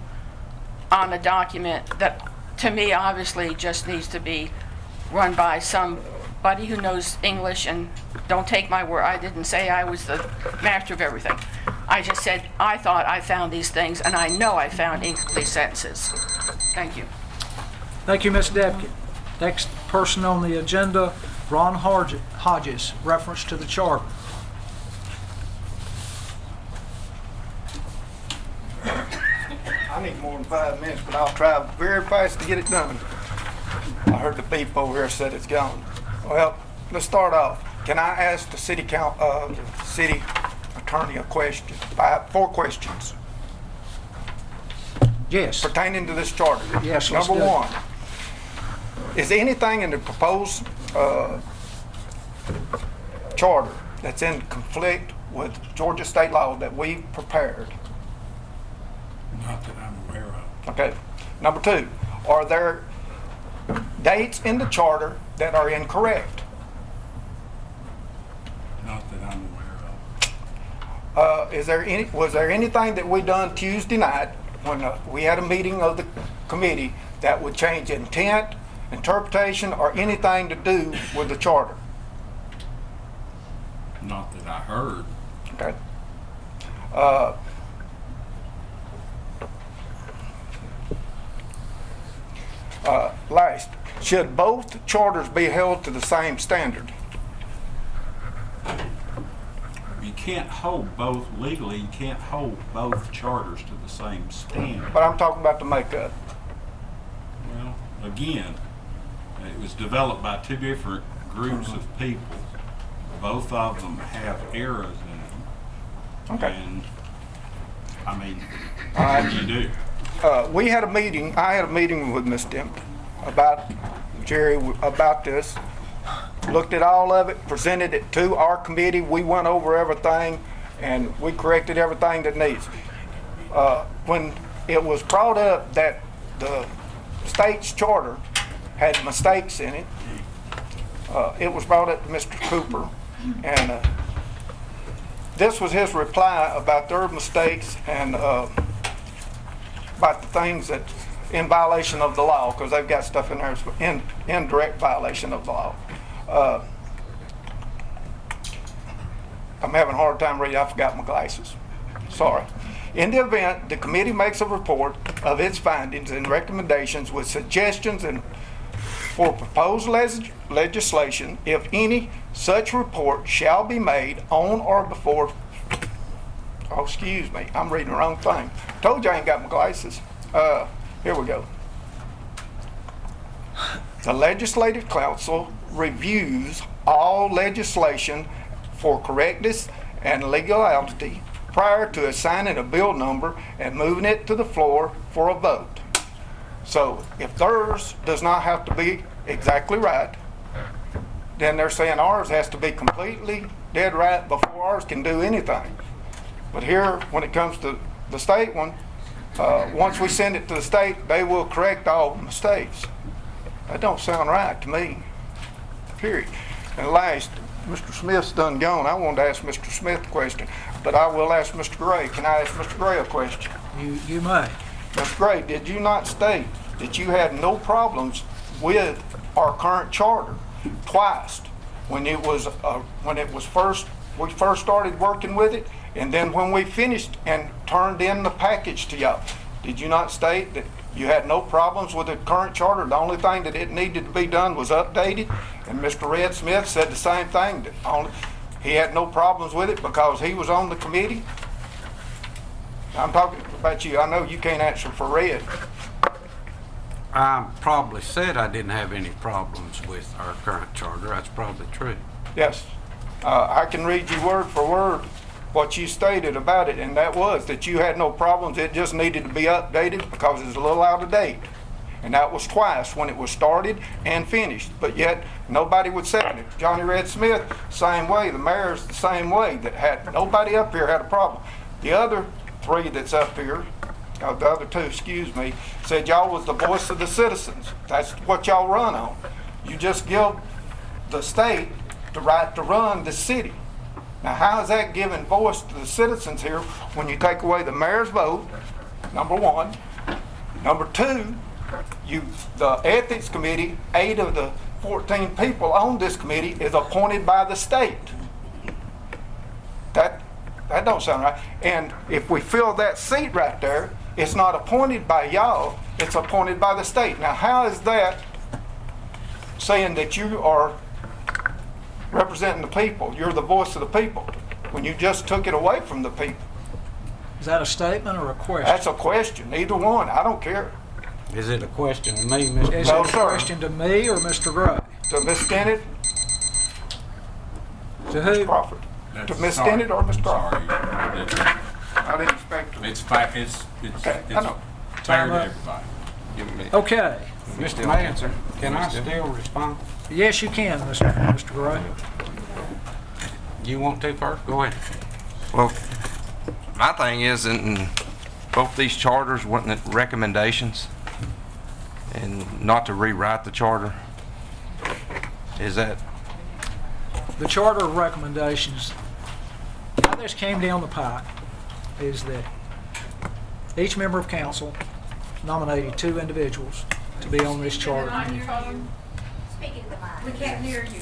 on a document that, to me, obviously just needs to be run by somebody who knows English. And don't take my word, I didn't say I was the master of everything. I just said I thought I found these things, and I know I found incomplete sentences. Thank you. Thank you, Ms. Depkin. Next person on the agenda, Ron Hodges, reference to the charter. I I need more than 5 minutes, but I'll try very fast to get it done. I heard the beep over here said it's gone. Well, let's start off. Can I ask the city attorney a question? 4 questions Yes. pertaining to this charter. Yes, let's Number do it. 1, is anything in the proposed charter that's in conflict with Georgia state law that we prepared? Not that I'm aware of. Okay. Number 2, are there dates in the charter that are incorrect? Not that I'm aware of. Was there anything that we done Tuesday night when we had a meeting of the committee that would change intent, interpretation, or anything to do with the charter? Not that I heard. Okay. Last, should both charters be held to the same standard? You can't hold both legally. You can't hold both charters to the same standard. But I'm talking about the makeup. Well, again, it was developed by 2 different groups of people. Both of them have errors in them. Okay. And I mean, All right. what do you do? We had a meeting, I had a meeting with Ms. Dempton about, Jerry, about this. Looked at all of it, presented it to our committee. We went over everything and we corrected everything that needs. When it was brought up that the state's charter had mistakes in it, it was brought up to Mr. Cooper, and this was his reply about their mistakes and about the things that in violation of the law, because they've got stuff in there that's in direct violation of the law. I'm having a hard time reading. I forgot my glasses. Sorry. In the event the committee makes a report of its findings and recommendations with suggestions and for proposed legislation, if any such report shall be made on or before, oh, excuse me, I'm reading the wrong thing. Told you I ain't got my glasses. Here we go. The Legislative Council reviews all legislation for correctness and legality prior to assigning a bill number and moving it to the floor for a vote. So if theirs does not have to be exactly right, then they're saying ours has to be completely dead right before ours can do anything. But here, when it comes to the state one, once we send it to the state, they will correct all the mistakes. That don't sound right to me, period. And last, Mr. Smith's done gone. I wanted to ask Mr. Smith a question, but I will ask Mr. Gray. Can I ask Mr. Gray a question? You may. Mr. Gray, did you not state that you had no problems with our current charter twice when it was we first started working with it, and then when we finished and turned in the package to y'all? Did you not state that you had no problems with the current charter? The only thing that it needed to be done was updated, and Mr. Red Smith said the same thing, that he had no problems with it because he was on the committee? I'm talking about you. I know you can't answer for Red. I probably said I didn't have any problems with our current charter. That's probably true. Yes. I can read you word for word what you stated about it, and that was that you had no problems. It just needed to be updated because it's a little out of date. And that was twice, when it was started and finished. But yet, nobody would second it. Johnny Red Smith, same way. The mayor's the same way. That had nobody up here had a problem. The other 3 that's up here, the other 2, excuse me, said y'all was the voice of the citizens. That's what y'all run on. You just give the state the right to run the city. Now, how is that giving voice to the citizens here when you take away the mayor's vote, number 1? Number 2, the ethics committee, 8 of the 14 people on this committee is appointed by the state. That don't sound right. And if we fill that seat right there, it's not appointed by y'all, it's appointed by the state. Now, how is that saying that you are representing the people? You're the voice of the people when you just took it away from the people. Is that a statement or a question? That's a question, either one, I don't care. Is it a question to me, Mr. Is No, it a sir. question to me or Mr. Gray? To Ms. Stinnett, To Ms. who? Crawford. To That's- Ms. sorry. Stinnett or Ms. Sorry. Crawford? That- I didn't expect to. It's Okay, I know. fair to up. everybody. Okay. Mr. Mayor, can I still respond? Yes, you can, Mr. Gray. You want to first? Go ahead. Well, my thing is, in both these charters, wasn't it recommendations? And not to rewrite the charter? Is that, The charter of recommendations, how this came down the pipe is that each member of council nominated 2 individuals to be on this charter committee. We can't hear you.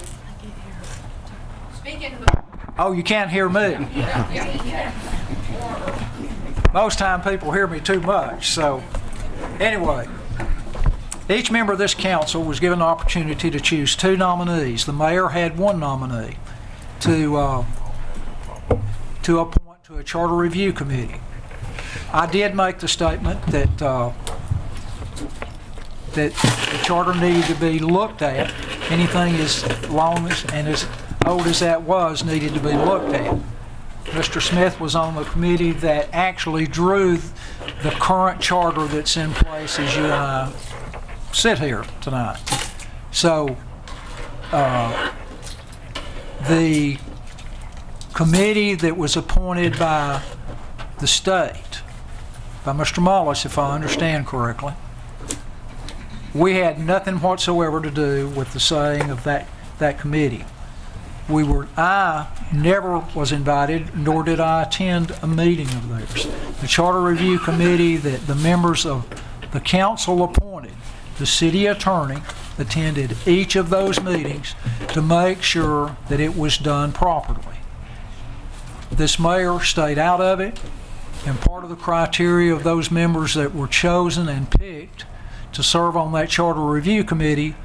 Speak into the. Oh, you can't hear me. Most time people hear me too much, so anyway. Each member of this council was given the opportunity to choose 2 nominees. The mayor had 1 nominee to appoint to a charter review committee. I did make the statement that that the charter needed to be looked at. Anything as long as and as old as that was needed to be looked at. Mr. Smith was on the committee that actually drew the current charter that's in place as you and I sit here tonight. So the committee that was appointed by the state, by Mr. Mollis, if I understand correctly, we had nothing whatsoever to do with the saying of that committee. I never was invited, nor did I attend a meeting of theirs. The Charter Review Committee that the members of the council appointed, the city attorney attended each of those meetings to make sure that it was done properly. This mayor stayed out of it, and part of the criteria of those members that were chosen and picked to serve on that Charter Review Committee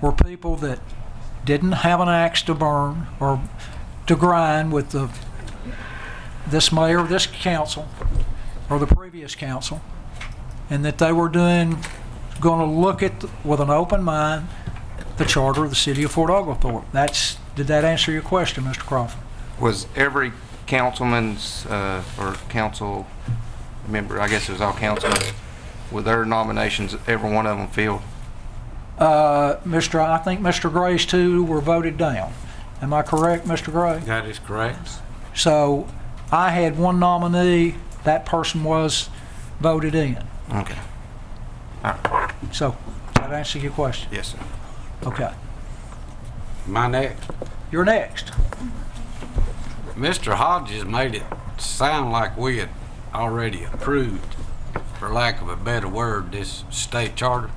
were people that didn't have an axe to burn or to grind with this mayor, this council, or the previous council, and that they were going to look at, with an open mind, the charter of the city of Fort Oglethorpe. Did that answer your question, Mr. Crawford? was every councilman's, or council member, I guess it was all councilmen, with their nominations, every one of them filled? I think Mr. Gray's 2 were voted down. Am I correct, Mr. Gray? That is correct. So I had 1 nominee, that person was voted in. Okay. All right. So, does that answer your question? Yes, sir. Okay. My next. You're next. Mr. Hodges made it sound like we had already approved, for lack of a better word, this state charter.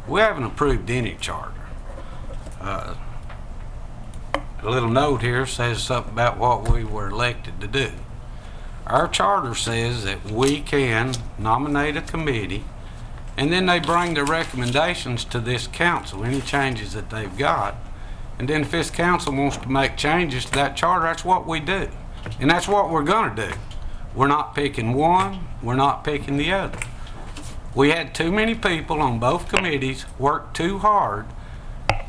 We haven't approved any charter. A little note here says something about what we were elected to do. Our charter says that we can nominate a committee, and then they bring their recommendations to this council, any changes that they've got. And then if this council wants to make changes to that charter, that's what we do. And that's what we're going to do. We're not picking one, we're not picking the other. We had too many people on both committees work too hard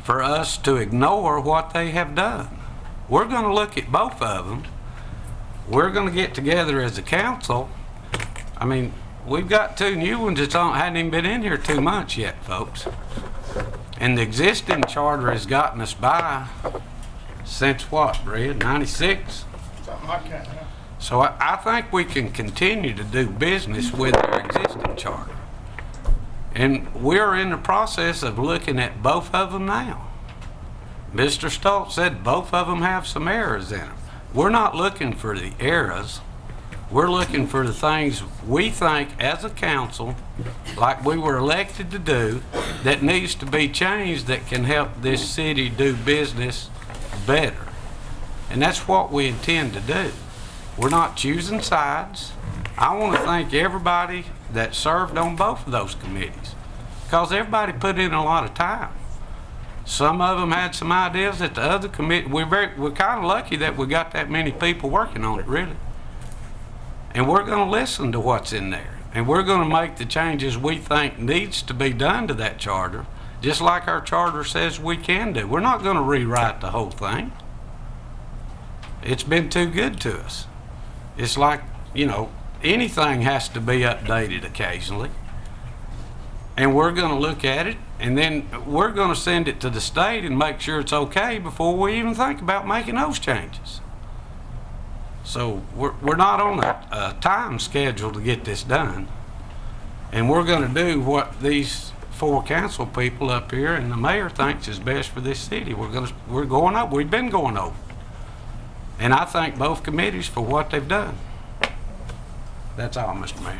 for us to ignore what they have done. We're going to look at both of them. We're going to get together as a council. I mean, we've got 2 new ones that hadn't even been in here 2 months yet, folks. And the existing charter has gotten us by since what, Brad? 96? Something like that, yeah. So I think we can continue to do business with our existing charter. And we're in the process of looking at both of them now. Mr. Stoltz said both of them have some errors in them. We're not looking for the errors. We're looking for the things we think as a council, like we were elected to do, that needs to be changed that can help this city do business better. And that's what we intend to do. We're not choosing sides. I want to thank everybody that served on both of those committees, because everybody put in a lot of time. Some of them had some ideas that the other committee, we're kind of lucky that we got that many people working on it, really. And we're going to listen to what's in there. And we're going to make the changes we think needs to be done to that charter, just like our charter says we can do. We're not going to rewrite the whole thing. It's been too good to us. It's like, you know, anything has to be updated occasionally. And we're going to look at it, and then we're going to send it to the state and make sure it's okay before we even think about making those changes. So we're not on a time schedule to get this done. And we're going to do what these 4 council people up here and the mayor thinks is best for this city. We're going up. We've been going over. And I thank both committees for what they've done. That's all, Mr. Mayor.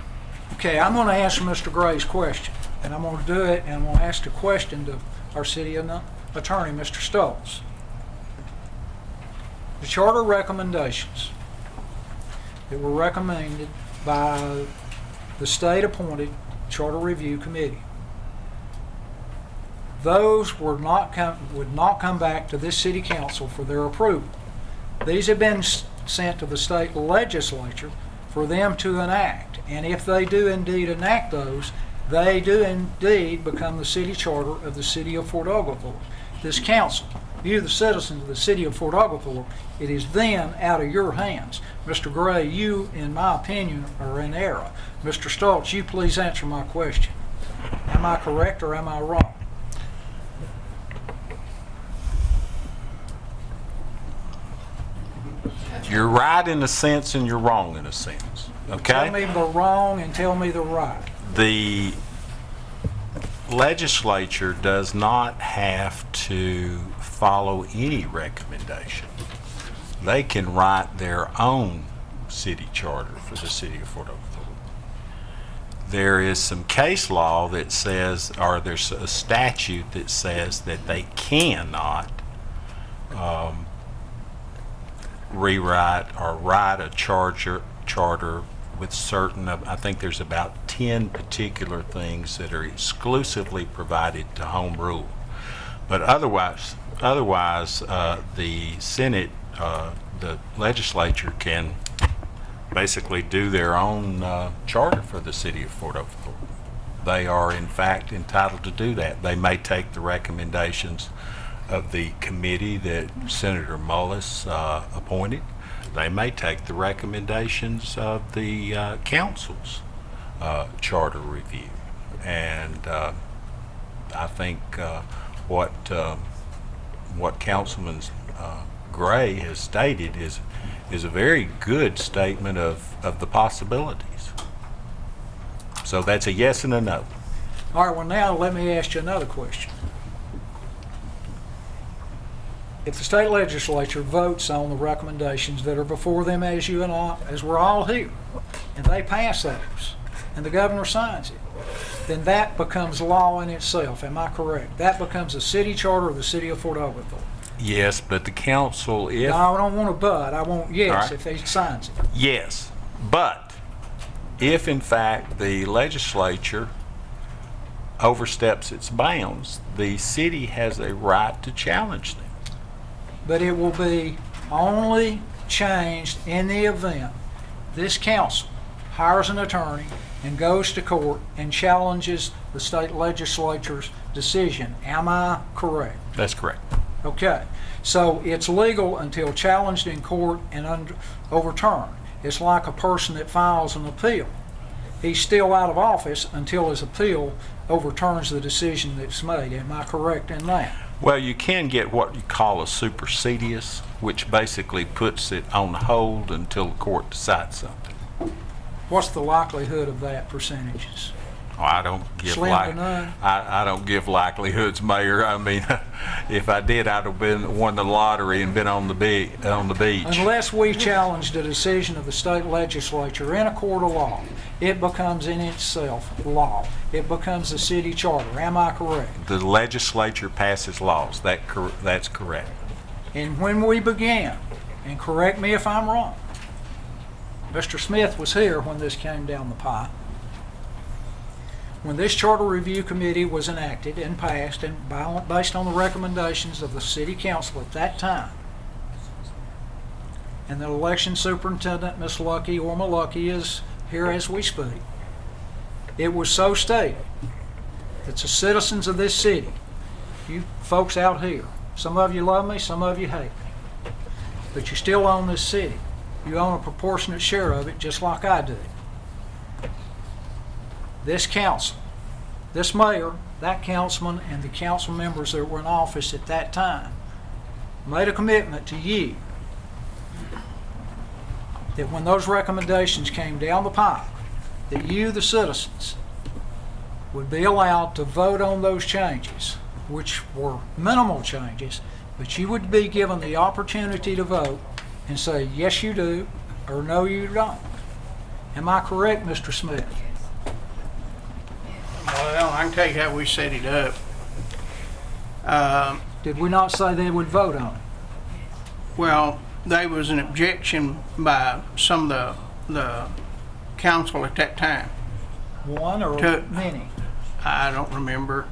Okay, I'm going to answer Mr. Gray's question, and I'm going to do it, and I'm going to ask the question to our city attorney, Mr. Stoltz. The charter recommendations that were recommended by the state-appointed Charter Review Committee, those would not come back to this city council for their approval. These have been sent to the state legislature for them to enact. And if they do indeed enact those, they do indeed become the city charter of the city of Fort Oglethorpe. This council, you the citizens of the city of Fort Oglethorpe, it is then out of your hands. Mr. Gray, you, in my opinion, are in error. Mr. Stoltz, you please answer my question. Am I correct or am I wrong? You're right in a sense and you're wrong in a sense. Okay? Tell me the wrong and tell me the right. The legislature does not have to follow any recommendation. They can write their own city charter for the city of Fort Oglethorpe. There is some case law that says, or there's a statute that says that they cannot rewrite or write a charter with certain, I think there's about 10 particular things that are exclusively provided to home rule. But otherwise, the Senate, the legislature can basically do their own charter for the city of Fort Oglethorpe. They are in fact entitled to do that. They may take the recommendations of the committee that Senator Mullis appointed. They may take the recommendations of the council's charter review. And I think what Councilman Gray has stated is a very good statement of the possibilities. So that's a yes and a no. All right, well now let me ask you another question. If the state legislature votes on the recommendations that are before them as you and I, as we're all here, and they pass those, and the governor signs it, then that becomes law in itself. Am I correct? That becomes a city charter of the city of Fort Oglethorpe. Yes, but the council, if... No, I don't want a but. I want yes, All right. if they signs it. Yes, but if in fact the legislature oversteps its bounds, the city has a right to challenge them. But it will be only changed in the event this council hires an attorney and goes to court and challenges the state legislature's decision. Am I correct? That's correct. Okay. So it's legal until challenged in court and overturned. It's like a person that files an appeal. He's still out of office until his appeal overturns the decision that's made. Am I correct in that? Well, you can get what you call a supersedious, which basically puts it on hold until the court decides something. What's the likelihood of that percentages? Oh, I don't give Slim to none? I don't give likelihoods, Mayor. I mean, if I did, I'd have won the lottery and been on the beach. Unless we challenge the decision of the state legislature in a court of law, it becomes in itself law. It becomes a city charter. Am I correct? The legislature passes laws. That's correct. And when we began, and correct me if I'm wrong, Mr. Smith was here when this came down the pipe. When this Charter Review Committee was enacted and passed, and based on the recommendations of the City Council at that time, and the election superintendent, Miss Lucky or Malucky, is here as we speak. It was so stated that the citizens of this city, you folks out here, some of you love me, some of you hate me, but you still own this city. You own a proportionate share of it, just like I do. This council, this mayor, that councilman, and the council members that were in office at that time made a commitment to you that when those recommendations came down the pipe, that you, the citizens, would be allowed to vote on those changes, which were minimal changes, but you would be given the opportunity to vote and say, yes, you do, or no, you don't. Am I correct, Mr. Smith? Well, I can tell you how we set it up. Did we not say they would vote on it? Well, there was an objection by some of the council at that time. One or many? I don't remember.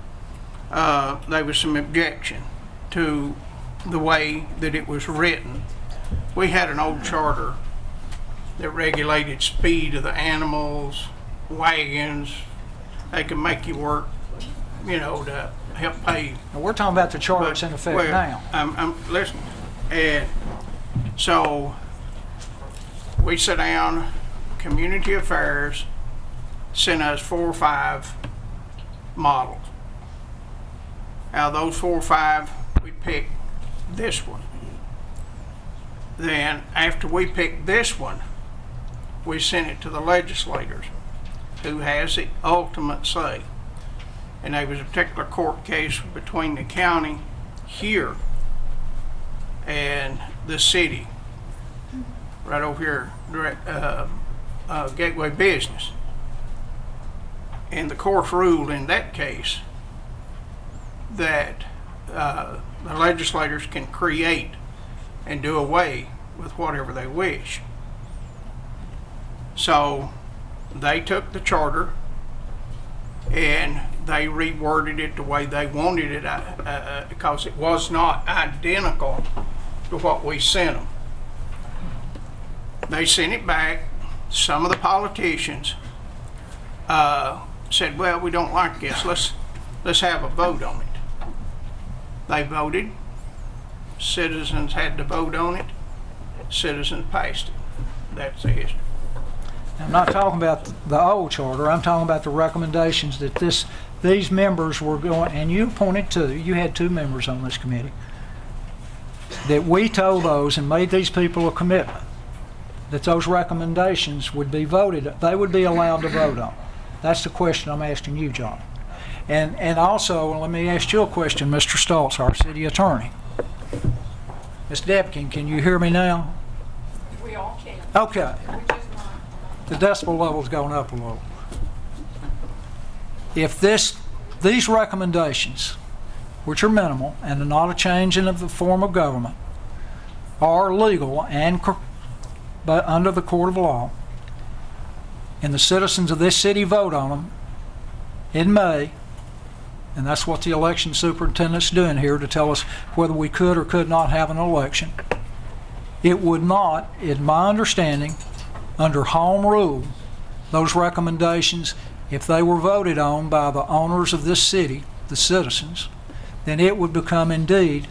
There was some objection to the way that it was written. We had an old charter that regulated speed of the animals, wagons. They could make you work, you know, to help pay. Now, we're talking about the charter that's in effect now. I'm listening. And so we sat down, Community Affairs sent us 4 or 5 models. Out of those 4 or 5, we picked this one. Then after we picked this one, we sent it to the legislators, who has the ultimate say. And there was a particular court case between the county here and the city, right over here, Gateway Business. And the court ruled in that case that the legislators can create and do away with whatever they wish. So they took the charter and they reworded it the way they wanted it because it was not identical to what we sent them. They sent it back. Some of the politicians said, well, we don't like this. Let's have a vote on it. They voted. Citizens had to vote on it. Citizens passed it. That's the history. I'm not talking about the old charter. I'm talking about the recommendations that these members were going, and you appointed 2. You had 2 members on this committee. That we told those and made these people a commitment that those recommendations would be voted. They would be allowed to vote on. That's the question I'm asking you, John. And also, let me ask you a question, Mr. Stoltz, our city attorney. Ms. Debkin, can you hear me now? We all can. Okay. The decibel level's going up a little. If these recommendations, which are minimal and are not a change in the form of government, are legal and but under the court of law, and the citizens of this city vote on them in May, and that's what the election superintendent's doing here to tell us whether we could or could not have an election, it would not, in my understanding, under home rule, those recommendations, if they were voted on by the owners of this city, the citizens, then it would become indeed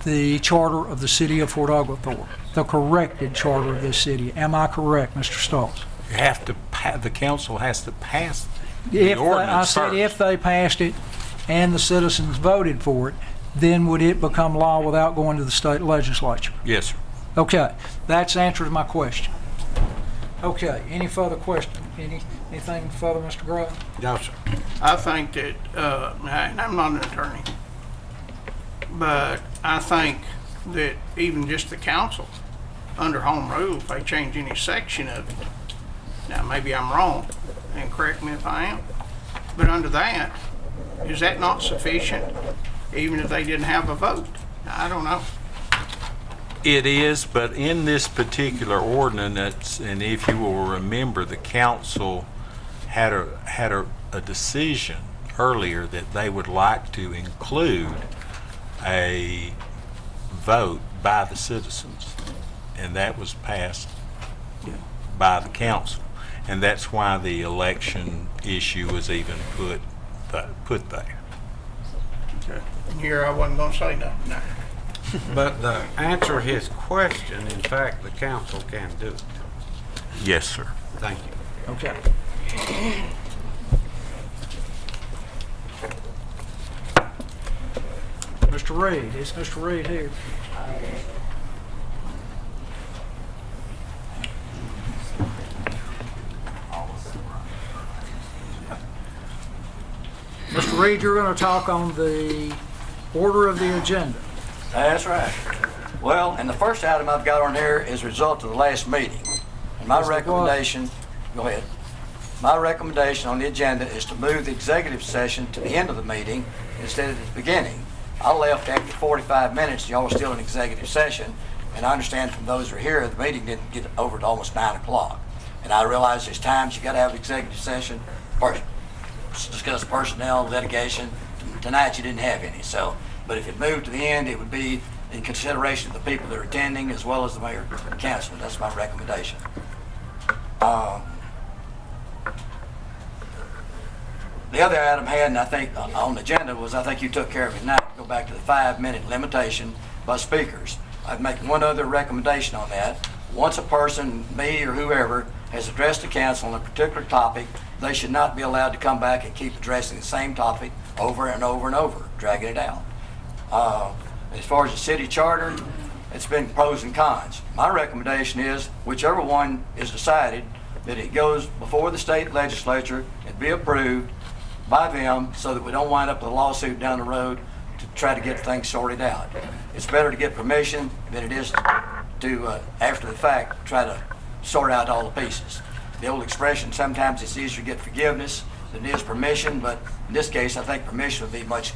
the charter of the city of Fort Oglethorpe, the corrected charter of this city. Am I correct, Mr. Stoltz? You have to, the council has to pass the ordinance I said first. if they passed it and the citizens voted for it, then would it become law without going to the state legislature? Yes, sir. Okay, that's answered my question. Okay, any further question? Anything further, Mr. Gray? No, sir. I think that, and I'm not an attorney, but I think that even just the council, under home rule, if they change any section of it, now maybe I'm wrong, and correct me if I am, but under that, is that not sufficient, even if they didn't have a vote? I don't know. It is, but in this particular ordinance, and if you will remember, the council had a decision earlier that they would like to include a vote by the citizens. and that was passed by the council. And that's why the election issue was even put there. Okay. And here I wasn't gonna say nothing now. But to answer his question, in fact, the council can do it. Yes, sir. Thank you. Okay. Mr. Reed, is Mr. Reed here? Mr. Reed, you're going to talk on the order of the agenda. That's right. Well, and the first item I've got on here is a result of the last meeting. And my recommendation, go ahead. My recommendation on the agenda is to move the executive session to the end of the meeting instead of the beginning. I left after 45 minutes, y'all were still in executive session, and I understand from those who are here, the meeting didn't get over to almost 9 o'clock. And I realize there's times you got to have executive session, discuss personnel, litigation. Tonight you didn't have any, so, but if it moved to the end, it would be in consideration of the people that are attending as well as the mayor and councilman. That's my recommendation. The other item had, and I think on the agenda was, I think you took care of it now, go back to the 5-minute limitation by speakers. I'd make one other recommendation on that. Once a person, me or whoever, has addressed the council on a particular topic, they should not be allowed to come back and keep addressing the same topic over and over and over, dragging it out. As far as the city charter, it's been pros and cons. My recommendation is, whichever one is decided, that it goes before the state legislature and be approved by them so that we don't wind up with a lawsuit down the road to try to get things sorted out. It's better to get permission than it is to, after the fact, try to sort out all the pieces. The old expression, sometimes it's easier to get forgiveness than it is permission, but in this case, I think permission would be a much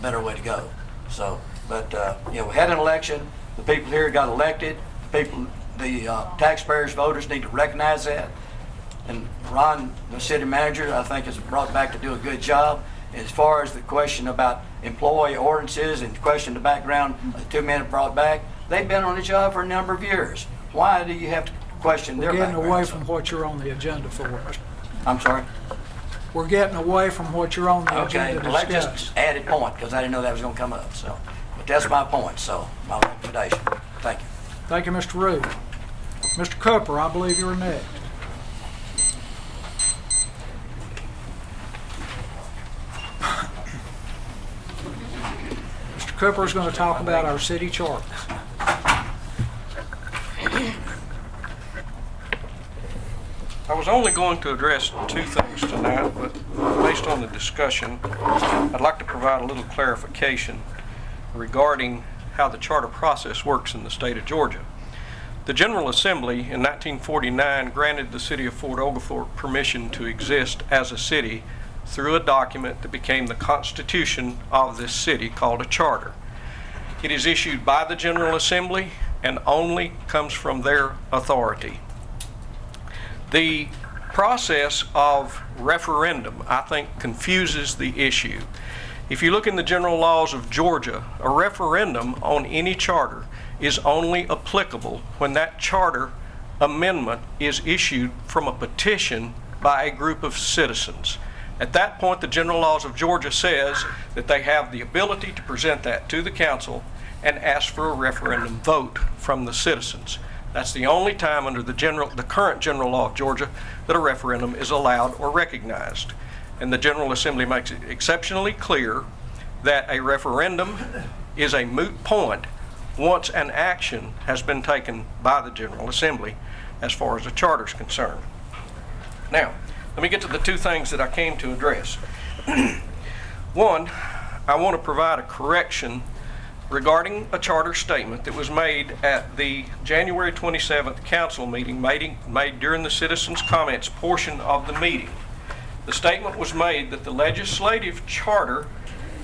better way to go. So, but, we had an election, the people here got elected, the taxpayers, voters need to recognize that. And Ron, the city manager, I think is brought back to do a good job. As far as the question about employee ordinances and the question of the background, the two men have brought back, they've been on the job for a number of years. Why do you have to question their background? We're getting away from what you're on the agenda for. I'm sorry? We're getting away from what you're on the agenda to discuss. Okay, well, that's just added point, because I didn't know that was going to come up. So, but that's my point, so my recommendation. Thank you. Thank you, Mr. Root. Mr. Cooper, I believe you're next. Mr. Cooper is going to talk about our city charter. I was only going to address two things tonight, but based on the discussion, I'd like to provide a little clarification regarding how the charter process works in the state of Georgia. The General Assembly in 1949 granted the city of Fort Oglethorpe permission to exist as a city through a document that became the Constitution of this city called a charter. It is issued by the General Assembly and only comes from their authority. The process of referendum, I think, confuses the issue. If you look in the general laws of Georgia, a referendum on any charter is only applicable when that charter amendment is issued from a petition by a group of citizens. At that point, the general laws of Georgia says that they have the ability to present that to the council and ask for a referendum vote from the citizens. That's the only time under the current general law of Georgia that a referendum is allowed or recognized. And the General Assembly makes it exceptionally clear that a referendum is a moot point once an action has been taken by the General Assembly as far as the charter is concerned. Now, let me get to the two things that I came to address. One, I want to provide a correction regarding a charter statement that was made at the January 27th council meeting made during the citizens' comments portion of the meeting. The statement was made that the legislative charter,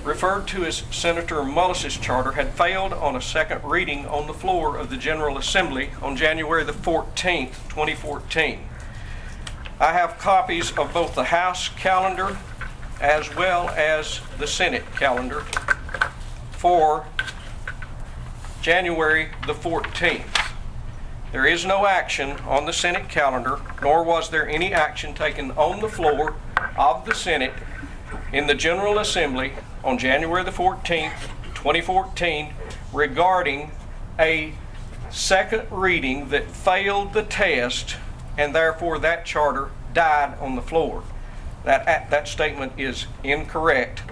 referred to as Senator Mullis's charter, had failed on a second reading on the floor of the General Assembly on January the 14th, 2014. I have copies of both the House calendar as well as the Senate calendar for January the 14th. There is no action on the Senate calendar, nor was there any action taken on the floor of the Senate in the General Assembly on January the 14th, 2014, regarding a second reading that failed the test, and therefore that charter died on the floor. That statement is incorrect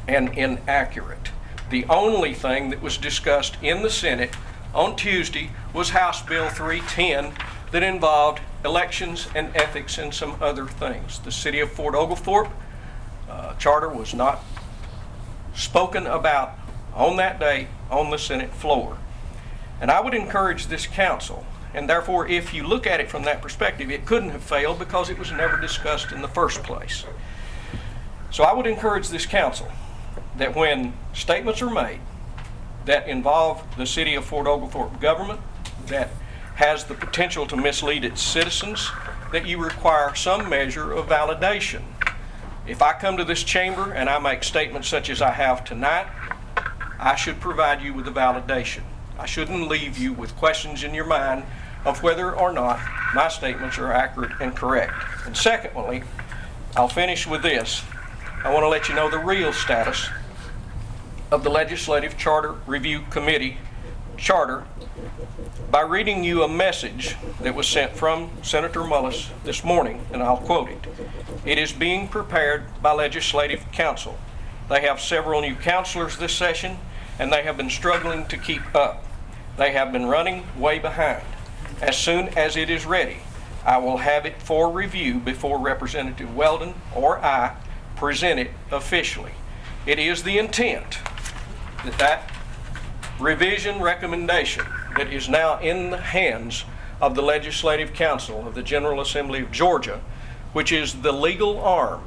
and inaccurate. The only thing that was discussed in the Senate on Tuesday was House Bill 310 that involved elections and ethics and some other things. The city of Fort Oglethorpe charter was not spoken about on that day on the Senate floor. And I would encourage this council, and therefore if you look at it from that perspective, it couldn't have failed because it was never discussed in the first place. So I would encourage this council that when statements are made that involve the city of Fort Oglethorpe government, that has the potential to mislead its citizens, that you require some measure of validation. If I come to this chamber and I make statements such as I have tonight, I should provide you with a validation. I shouldn't leave you with questions in your mind of whether or not my statements are accurate and correct. And secondly, I'll finish with this. I want to let you know the real status of the Legislative Charter Review Committee charter by reading you a message that was sent from Senator Mullis this morning, and I'll quote it. It is being prepared by Legislative Council. They have several new counselors this session, and they have been struggling to keep up. They have been running way behind. As soon as it is ready, I will have it for review before Representative Weldon or I present it officially. It is the intent that that revision recommendation that is now in the hands of the Legislative Council of the General Assembly of Georgia, which is the legal arm.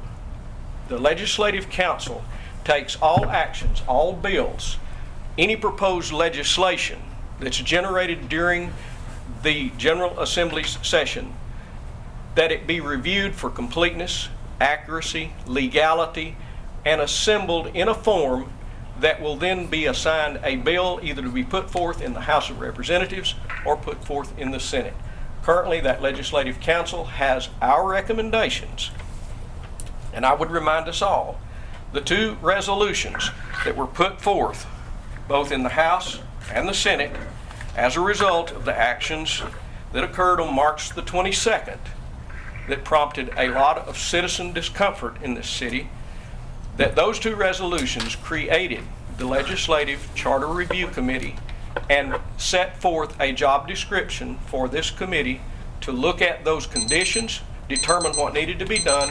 The Legislative Council takes all actions, all bills, any proposed legislation that's generated during the General Assembly's session, that it be reviewed for completeness, accuracy, legality, and assembled in a form that will then be assigned a bill either to be put forth in the House of Representatives or put forth in the Senate. Currently, that Legislative Council has our recommendations, and I would remind us all, the two resolutions that were put forth both in the House and the Senate as a result of the actions that occurred on March the 22nd that prompted a lot of citizen discomfort in this city, that those two resolutions created the Legislative Charter Review Committee and set forth a job description for this committee to look at those conditions, determine what needed to be done,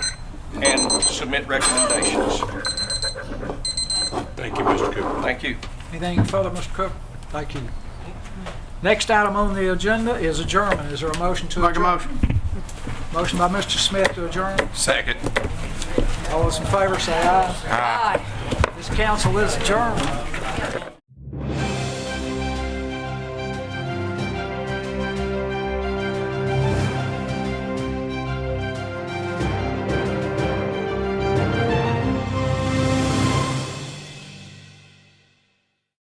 and submit recommendations. Thank you, Mr. Cooper. Thank you. Anything further, Mr. Cooper? Thank you. Next item on the agenda is adjournment. Is there a motion to adjourn? Make a motion. Motion by Mr. Smith to adjourn. Second. All those in favor say aye. Aye. This council is adjourned.